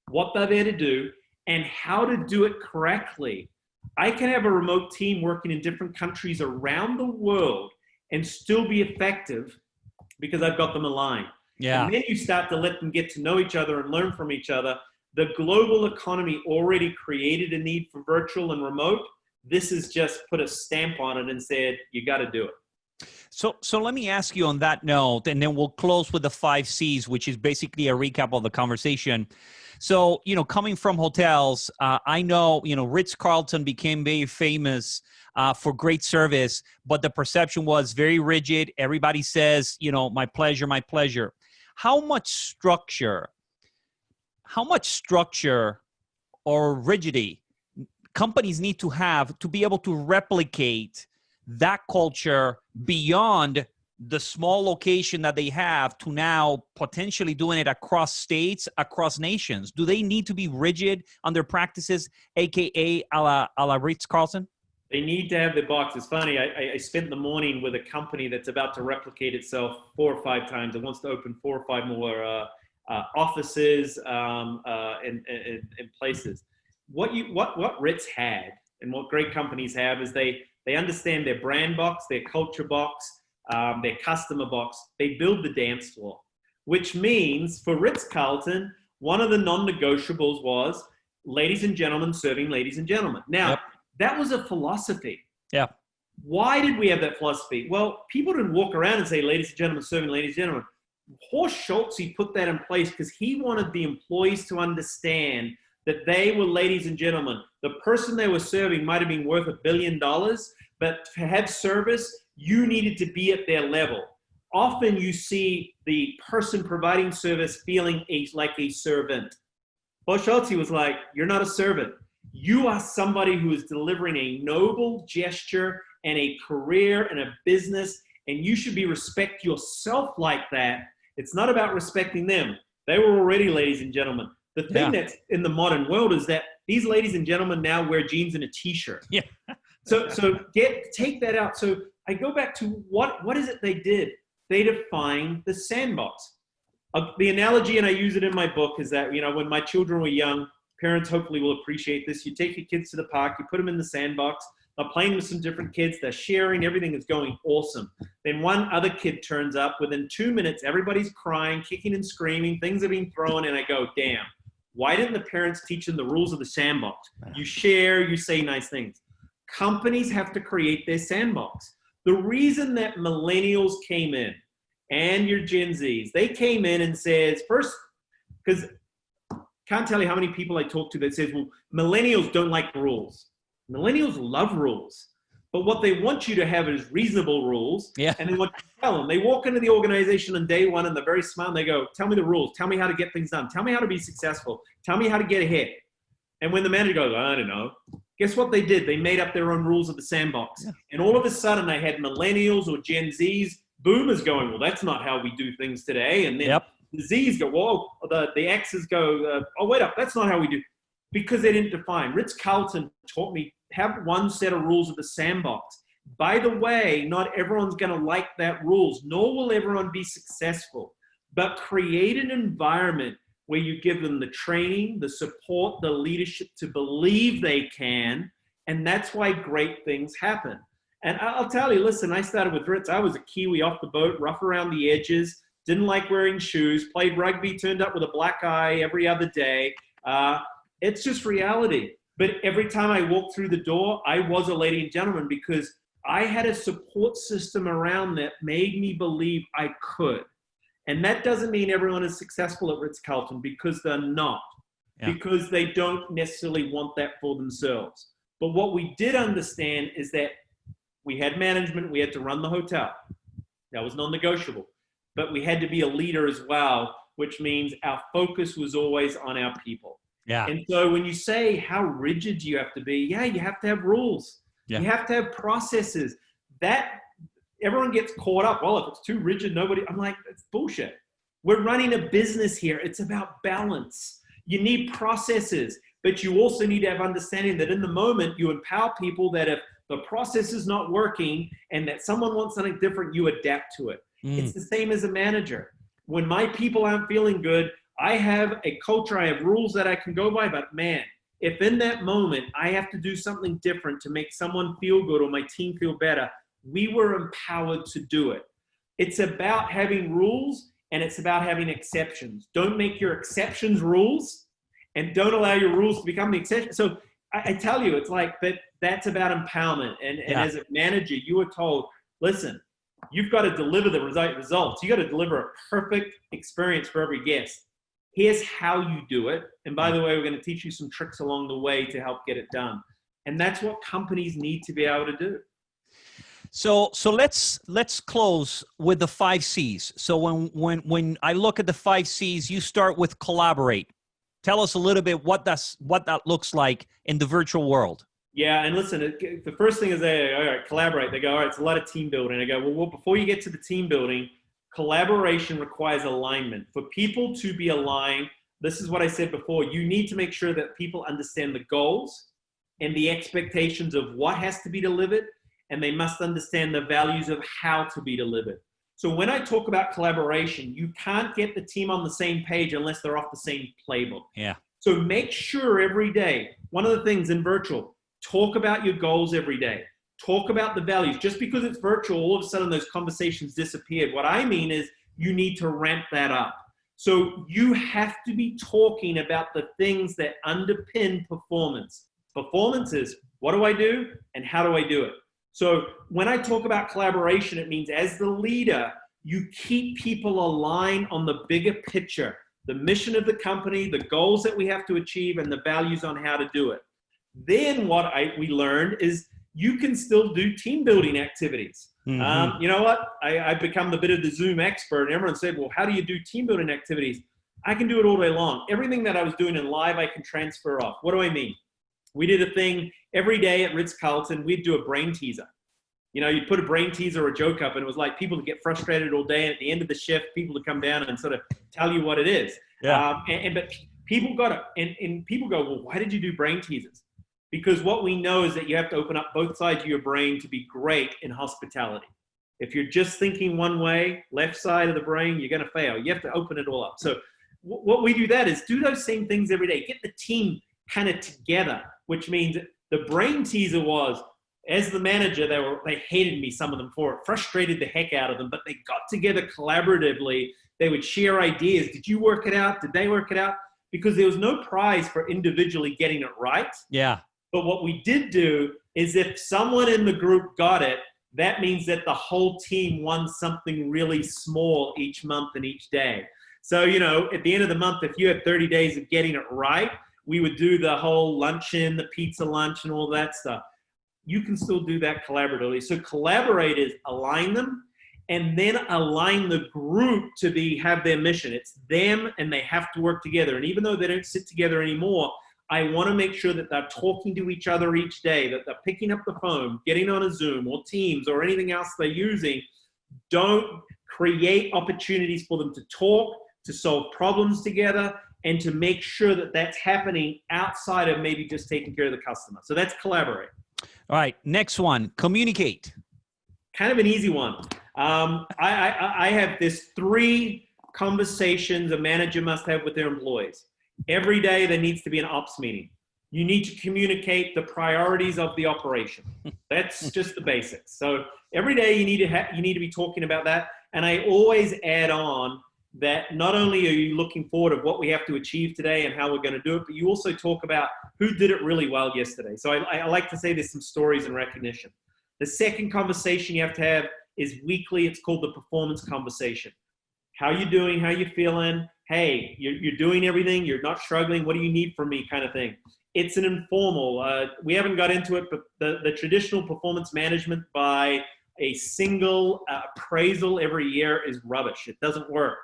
what they're there to do and how to do it correctly, I can have a remote team working in different countries around the world and still be effective because I've got them aligned. Yeah. And then you start to let them get to know each other and learn from each other. The global economy already created a need for virtual and remote. This is just put a stamp on it and said, you got to do it. So let me ask you on that note, and then we'll close with the 5 C's, which is basically a recap of the conversation. So, coming from hotels, I know, Ritz Carlton became very famous for great service, but the perception was very rigid. Everybody says, my pleasure, my pleasure. How much structure or rigidity companies need to have to be able to replicate that culture beyond the small location that they have to now potentially doing it across states, across nations? Do they need to be rigid on their practices, AKA a la Ritz Carlton? They need to have the box. It's funny. I spent the morning with a company that's about to replicate itself 4 or 5 times. It wants to open 4 or 5 more offices and places. What Ritz had and what great companies have is they understand their brand box, their culture box, their customer box. They build the dance floor, which means for Ritz Carlton, one of the non-negotiables was ladies and gentlemen serving ladies and gentlemen. Now, that was a philosophy. Yeah. Why did we have that philosophy? Well, people didn't walk around and say, ladies and gentlemen, serving ladies and gentlemen. Horst Schulze, he put that in place because he wanted the employees to understand that they were ladies and gentlemen. The person they were serving might have been worth $1 billion, but to have service, you needed to be at their level. Often you see the person providing service feeling like a servant. Horst Schulze was like, you're not a servant. You are somebody who is delivering a noble gesture and a career and a business, and you should respect yourself like that. It's not about respecting them. They were already ladies and gentlemen. The thing that's in the modern world is that these ladies and gentlemen now wear jeans and a t-shirt. Yeah. So take that out. So I go back to what is it they did? They defined the sandbox. The analogy, and I use it in my book, is that, when my children were young, parents hopefully will appreciate this. You take your kids to the park, you put them in the sandbox, they're playing with some different kids, they're sharing, everything is going awesome. Then one other kid turns up, within 2 minutes, everybody's crying, kicking and screaming, things are being thrown, and I go, damn, why didn't the parents teach them the rules of the sandbox? You share, you say nice things. Companies have to create their sandbox. The reason that millennials came in and your Gen Zs, they came in and says, first, because can't tell you how many people I talk to that says, well, millennials don't like rules. Millennials love rules. But what they want you to have is reasonable rules. Yeah. And they want you to tell them. They walk into the organization on day one and they're very smart and they go, tell me the rules. Tell me how to get things done. Tell me how to be successful. Tell me how to get ahead. And when the manager goes, I don't know. Guess what they did? They made up their own rules of the sandbox. Yeah. And all of a sudden they had millennials or Gen Zs, boomers going, well, that's not how we do things today. And then the Zs go, whoa, the Xs go, oh, wait up, that's not how we do. Because they didn't define. Ritz Carlton taught me, have one set of rules of the sandbox. By the way, not everyone's going to like that rules, nor will everyone be successful. But create an environment where you give them the training, the support, the leadership to believe they can. And that's why great things happen. And I'll tell you, listen, I started with Ritz. I was a Kiwi off the boat, rough around the edges, didn't like wearing shoes, played rugby, turned up with a black eye every other day. It's just reality. But every time I walked through the door, I was a lady and gentleman because I had a support system around that made me believe I could. And that doesn't mean everyone is successful at Ritz Carlton because they're not, because they don't necessarily want that for themselves. But what we did understand is that we had management, we had to run the hotel. That was non-negotiable. But we had to be a leader as well, which means our focus was always on our people. Yeah. And so when you say how rigid do you have to be, you have to have rules. Yeah. You have to have processes. That everyone gets caught up. Well, if it's too rigid, nobody, I'm like, that's bullshit. We're running a business here. It's about balance. You need processes, but you also need to have understanding that in the moment you empower people that if the process is not working and that someone wants something different, you adapt to it. It's the same as a manager. When my people aren't feeling good, I have a culture, I have rules that I can go by, but man, if in that moment I have to do something different to make someone feel good or my team feel better, we were empowered to do it. It's about having rules and it's about having exceptions. Don't make your exceptions rules and don't allow your rules to become the exception. So I tell you, it's like that's about empowerment. And as a manager, you were told, listen, you've got to deliver the results. You got to deliver a perfect experience for every guest. Here's how you do it. And by the way, we're going to teach you some tricks along the way to help get it done. And that's what companies need to be able to do. So let's close with the 5 C's. So when I look at the 5 C's, you start with collaborate. Tell us a little bit what that looks like in the virtual world. Yeah, and listen, the first thing is all right, collaborate. They go, all right, it's a lot of team building. I go, well, before you get to the team building, collaboration requires alignment. For people to be aligned, this is what I said before, you need to make sure that people understand the goals and the expectations of what has to be delivered, and they must understand the values of how to be delivered. So when I talk about collaboration, you can't get the team on the same page unless they're off the same playbook. Yeah. So make sure every day, one of the things in virtual, talk about your goals every day. Talk about the values. Just because it's virtual, all of a sudden those conversations disappeared. What I mean is you need to ramp that up. So you have to be talking about the things that underpin performance. Performance is what do I do and how do I do it? So when I talk about collaboration, it means as the leader, you keep people aligned on the bigger picture, the mission of the company, the goals that we have to achieve, and the values on how to do it. Then what we learned is you can still do team building activities. Mm-hmm. You know what? I've become a bit of the Zoom expert. And everyone said, well, how do you do team building activities? I can do it all day long. Everything that I was doing in live, I can transfer off. What do I mean? We did a thing every day at Ritz Carlton. We'd do a brain teaser. You know, you'd put a brain teaser or a joke up, and it was like people to get frustrated all day. And at the end of the shift, people to come down and sort of tell you what it is. Yeah. But people got it. And people go, well, why did you do brain teasers? Because what we know is that you have to open up both sides of your brain to be great in hospitality. If you're just thinking one way, left side of the brain, you're going to fail. You have to open it all up. So what we do that is do those same things every day. Get the team kind of together, which means the brain teaser was, as the manager, they hated me, some of them, for it, frustrated the heck out of them, but they got together collaboratively. They would share ideas. Did you work it out? Did they work it out? Because there was no prize for individually getting it right. Yeah. But what we did do is if someone in the group got it, that means that the whole team won something really small each month and each day. So, you know, at the end of the month, if you had 30 days of getting it right, we would do the whole luncheon, the pizza lunch, and all that stuff. You can still do that collaboratively. So collaborators, align them, and then align the group to have their mission. It's them, and they have to work together. And even though they don't sit together anymore, I want to make sure that they're talking to each other each day, that they're picking up the phone, getting on a Zoom or Teams or anything else they're using. Don't create opportunities for them to talk, to solve problems together, and to make sure that that's happening outside of maybe just taking care of the customer. So that's collaborate. All right, next one, communicate. Kind of an easy one. I have this 3 conversations a manager must have with their employees. Every day there needs to be an ops meeting. You need to communicate the priorities of the operation. That's just the basics. So every day you need to be talking about that. And I always add on that not only are you looking forward of what we have to achieve today and how we're going to do it, but you also talk about who did it really well yesterday. So I like to say there's some stories and recognition. The second conversation you have to have is weekly. It's called the performance conversation. How you doing? How you feeling? Hey, you're doing everything. You're not struggling. What do you need from me? Kind of thing. It's an informal. We haven't got into it, but the traditional performance management by a single appraisal every year is rubbish. It doesn't work.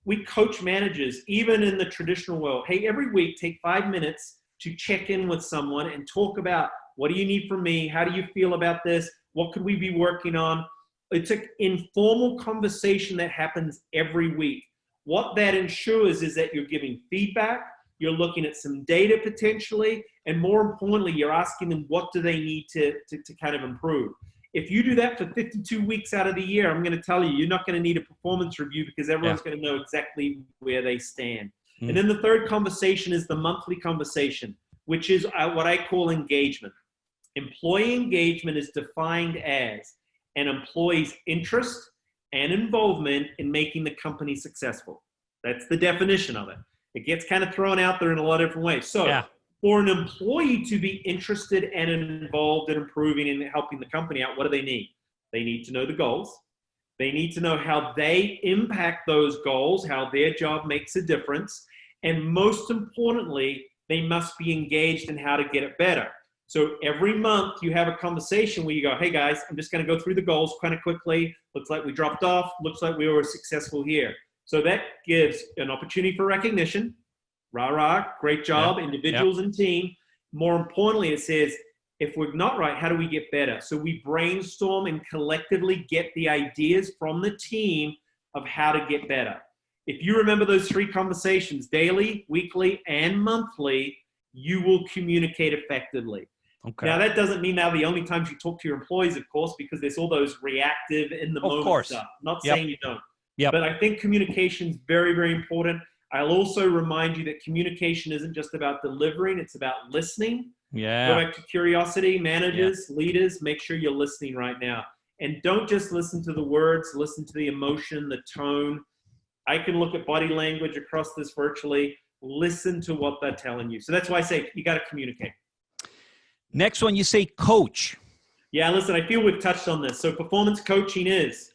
We coach managers, even in the traditional world. Hey, every week, take 5 minutes to check in with someone and talk about, what do you need from me? How do you feel about this? What could we be working on? It's an informal conversation that happens every week. What that ensures is that you're giving feedback, you're looking at some data potentially, and more importantly, you're asking them what do they need to kind of improve. If you do that for 52 weeks out of the year, I'm going to tell you, you're not going to need a performance review because everyone's going to know exactly where they stand. And then the third conversation is the monthly conversation, which is what I call engagement. Employee engagement is defined as an employee's interest and involvement in making the company successful. That's the definition of it. It gets kind of thrown out there in a lot of different ways. So for an employee to be interested and involved in improving and helping the company out, what do they need? They need to know the goals. They need to know how they impact those goals, how their job makes a difference. And most importantly, they must be engaged in how to get it better. So every month you have a conversation where you go, hey guys, I'm just going to go through the goals kind of quickly. Looks like we dropped off. Looks like we were successful here. So that gives an opportunity for recognition. Rah, rah, great job, individuals and team. More importantly, it says, if we're not right, how do we get better? So we brainstorm and collectively get the ideas from the team of how to get better. If you remember those 3 conversations, daily, weekly, and monthly, you will communicate effectively. Okay. Now, that doesn't mean now the only times you talk to your employees, of course, because there's all those reactive in the moment stuff. Not saying you don't. But I think communication is very, very important. I'll also remind you that communication isn't just about delivering, it's about listening. Go back to curiosity, managers, leaders, make sure you're listening right now. And don't just listen to the words, listen to the emotion, the tone. I can look at body language across this virtually. Listen to what they're telling you. So that's why I say you got to communicate. Next one, you say coach. Yeah, listen, I feel we've touched on this. So performance coaching is,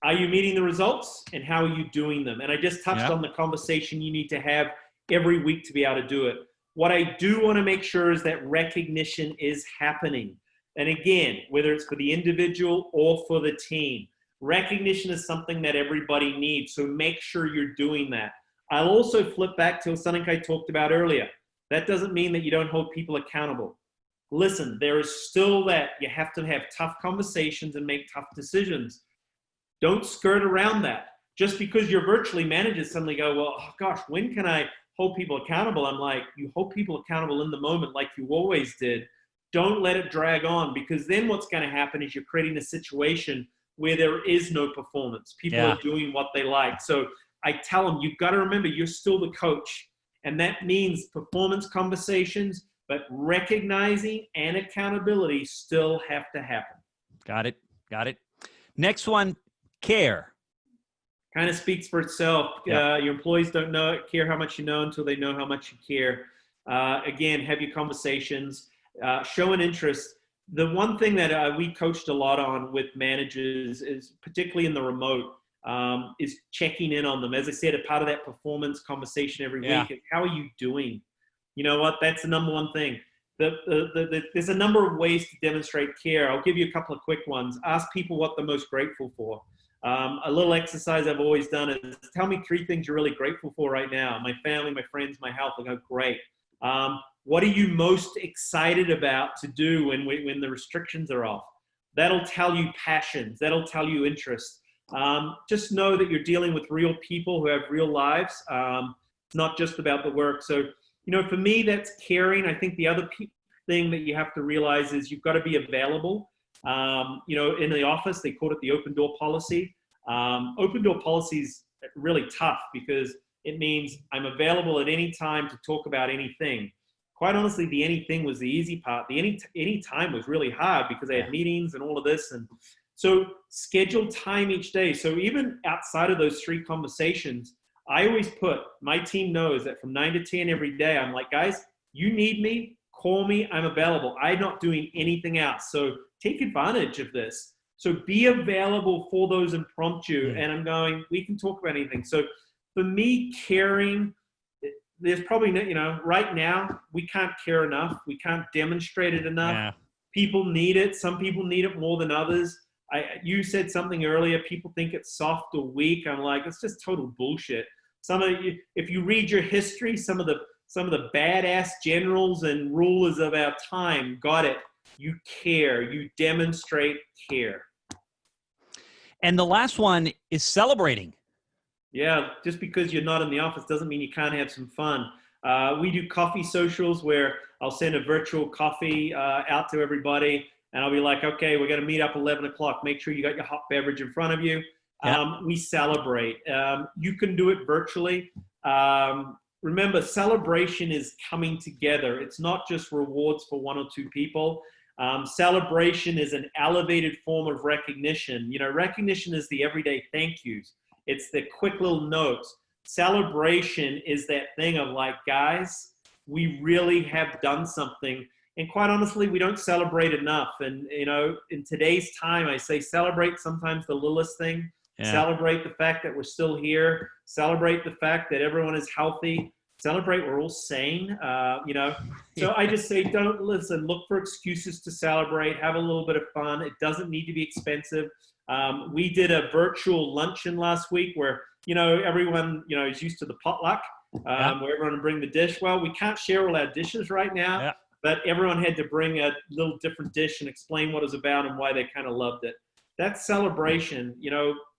are you meeting the results and how are you doing them? And I just touched on the conversation you need to have every week to be able to do it. What I do want to make sure is that recognition is happening. And again, whether it's for the individual or for the team, recognition is something that everybody needs. So make sure you're doing that. I'll also flip back to something I talked about earlier. That doesn't mean that you don't hold people accountable. Listen, there is still that you have to have tough conversations and make tough decisions. Don't skirt around that. Just because your virtually managers suddenly go, well, oh gosh, when can I hold people accountable? I'm like, you hold people accountable in the moment like you always did. Don't let it drag on, because then what's going to happen is you're creating a situation where there is no performance. People are doing what they like. So I tell them, you've got to remember, you're still the coach. And that means performance conversations, but recognizing and accountability still have to happen. Got it. Next one, care. Kind of speaks for itself. Your employees don't care how much you know until they know how much you care. Again, have your conversations. Show an interest. The one thing that we coached a lot on with managers is, particularly in the remote, is checking in on them. As I said, a part of that performance conversation every Yeah. week is, how are you doing? You know what? That's the number one thing. There's a number of ways to demonstrate care. I'll give you a couple of quick ones. Ask people what they're most grateful for. A little exercise I've always done is, tell me 3 things you're really grateful for right now. My family, my friends, my health. I go, great. What are you most excited about to do when the restrictions are off? That'll tell you passions. That'll tell you interests. Just know that you're dealing with real people who have real lives. It's not just about the work. So, for me, that's caring. I think the other thing that you have to realize is you've got to be available. In the office, they call it the open door policy. Open door policy is really tough because it means I'm available at any time to talk about anything. Quite honestly, the anything was the easy part. The any time was really hard because I had meetings and all of this. And so schedule time each day. So even outside of those 3 conversations, I always put, my team knows that from 9 to 10 every day, I'm like, guys, you need me, call me, I'm available. I'm not doing anything else. So take advantage of this. So be available for those impromptu. And I'm going, we can talk about anything. So for me, caring, there's probably, right now, we can't care enough. We can't demonstrate it enough. Yeah. People need it. Some people need it more than others. You said something earlier, people think it's soft or weak. I'm like, it's just total bullshit. If you read your history, some of the badass generals and rulers of our time got it. You care. You demonstrate care. And the last one is celebrating. Yeah, just because you're not in the office doesn't mean you can't have some fun. We do coffee socials where I'll send a virtual coffee out to everybody, and I'll be like, okay, we're going to meet up 11 o'clock. Make sure you got your hot beverage in front of you. We celebrate. You can do it virtually. Remember, celebration is coming together. It's not just rewards for 1 or 2 people. Celebration is an elevated form of recognition. Recognition is the everyday thank yous. It's the quick little notes. Celebration is that thing of like, guys, we really have done something. And quite honestly, we don't celebrate enough. And, in today's time, I say celebrate sometimes the littlest thing. Yeah. Celebrate the fact that we're still here. Celebrate the fact that everyone is healthy. Celebrate we're all sane, So I just say, don't listen, look for excuses to celebrate. Have a little bit of fun. It doesn't need to be expensive. We did a virtual luncheon last week where, everyone, is used to the potluck, where everyone would bring the dish. Well, we can't share all our dishes right now, but everyone had to bring a little different dish and explain what it was about and why they kind of loved it. That's celebration.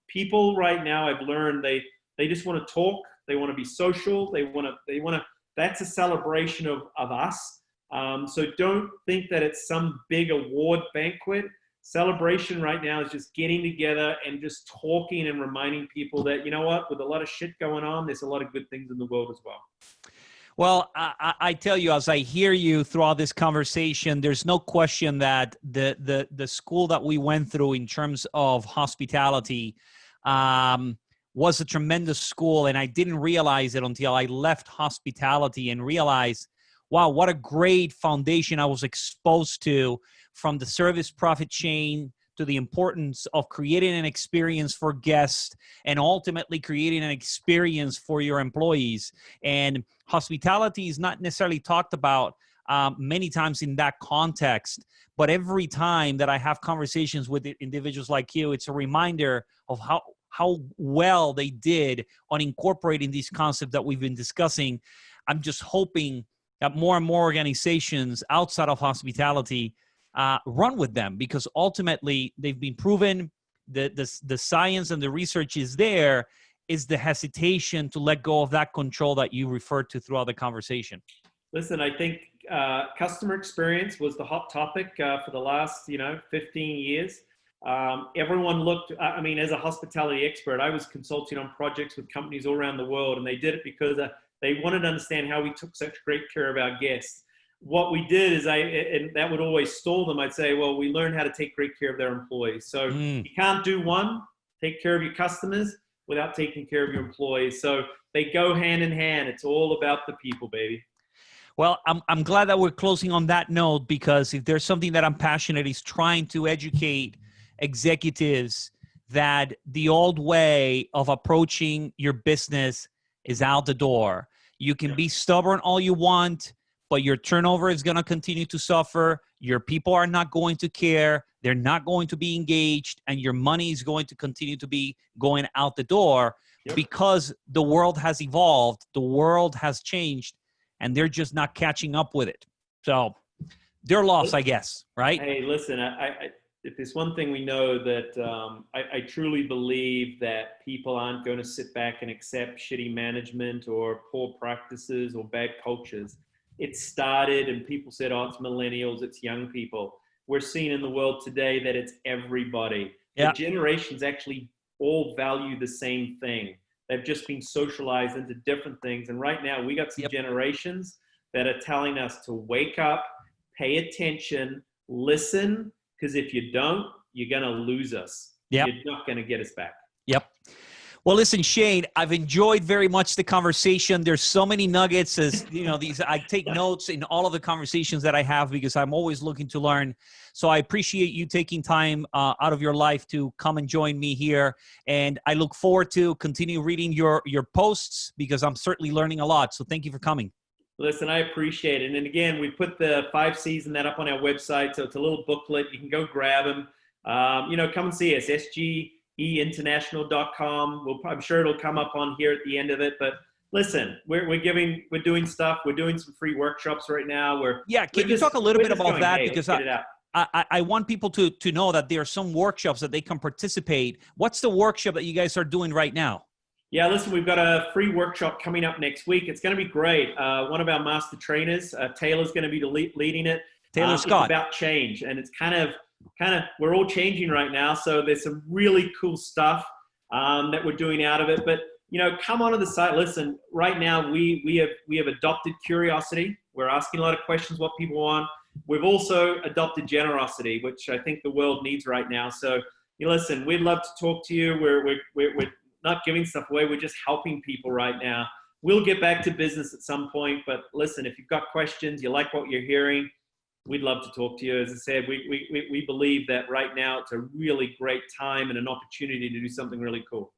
People right now, I've learned they just want to talk. They want to be social. They want to, that's a celebration of us. So don't think that it's some big award banquet. Celebration right now is just getting together and just talking and reminding people that, with a lot of shit going on, there's a lot of good things in the world as well. Well, I tell you, as I hear you throughout this conversation, there's no question that the school that we went through in terms of hospitality was a tremendous school. And I didn't realize it until I left hospitality and realized, wow, what a great foundation I was exposed to, from the service profit chain to the importance of creating an experience for guests and ultimately creating an experience for your employees. And hospitality is not necessarily talked about many times in that context, but every time that I have conversations with individuals like you, it's a reminder of how well they did on incorporating these concepts that we've been discussing. I'm just hoping that more and more organizations outside of hospitality run with them, because ultimately they've been proven. The science and the research is there. Is the hesitation to let go of that control that you referred to throughout the conversation? Listen, I think customer experience was the hot topic for the last 15 years. Everyone looked, as a hospitality expert, I was consulting on projects with companies all around the world, and they did it because they wanted to understand how we took such great care of our guests. What we did is and that would always stall them. I'd say, well, we learned how to take great care of their employees. So you can't do one, take care of your customers, without taking care of your employees. So they go hand in hand. It's all about the people, baby. Well, I'm glad that we're closing on that note, because if there's something that I'm passionate is trying to educate executives that the old way of approaching your business is out the door. You can be stubborn all you want, but your turnover is going to continue to suffer. Your people are not going to care. They're not going to be engaged, and your money is going to continue to be going out the door because the world has evolved. The world has changed, and they're just not catching up with it. So they're lost, I guess, right? Hey, listen, if there's one thing we know that I truly believe that people aren't going to sit back and accept shitty management or poor practices or bad cultures. It started and people said, oh, it's millennials, it's young people. We're seeing in the world today that it's everybody. The generations actually all value the same thing. They've just been socialized into different things. And right now we got some generations that are telling us to wake up, pay attention, listen, because if you don't, you're going to lose us. You're not going to get us back. Well, listen, Shane, I've enjoyed very much the conversation. There's so many nuggets, as you know, I take notes in all of the conversations that I have because I'm always looking to learn. So I appreciate you taking time out of your life to come and join me here. And I look forward to continue reading your posts because I'm certainly learning a lot. So thank you for coming. Listen, I appreciate it. And again, we put the 5 C's and that up on our website. So it's a little booklet. You can go grab them. Come and see us, sgeinternational.com. I'm sure it'll come up on here at the end of it. But listen, we're doing stuff. We're doing some free workshops right now. Can you talk a little bit about that? Because I want people to know that there are some workshops that they can participate. What's the workshop that you guys are doing right now? Yeah, listen, we've got a free workshop coming up next week. It's going to be great. One of our master trainers, Taylor's going to be leading it. Taylor Scott. It's about change, and it's kind of we're all changing right now. So there's some really cool stuff that we're doing out of it. But come onto the site. Listen, right now we have adopted curiosity. We're asking a lot of questions, what people want. We've also adopted generosity, which I think the world needs right now. So listen, we'd love to talk to you. We're not giving stuff away. We're just helping people right now. We'll get back to business at some point, but listen, if you've got questions, you like what you're hearing, we'd love to talk to you. As I said, we believe that right now it's a really great time and an opportunity to do something really cool.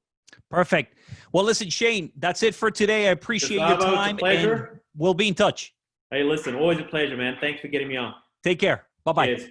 Perfect. Well, listen, Shane, that's it for today. I appreciate your time. It's a pleasure. And we'll be in touch. Hey, listen, always a pleasure, man. Thanks for getting me on. Take care. Bye-bye. Cheers.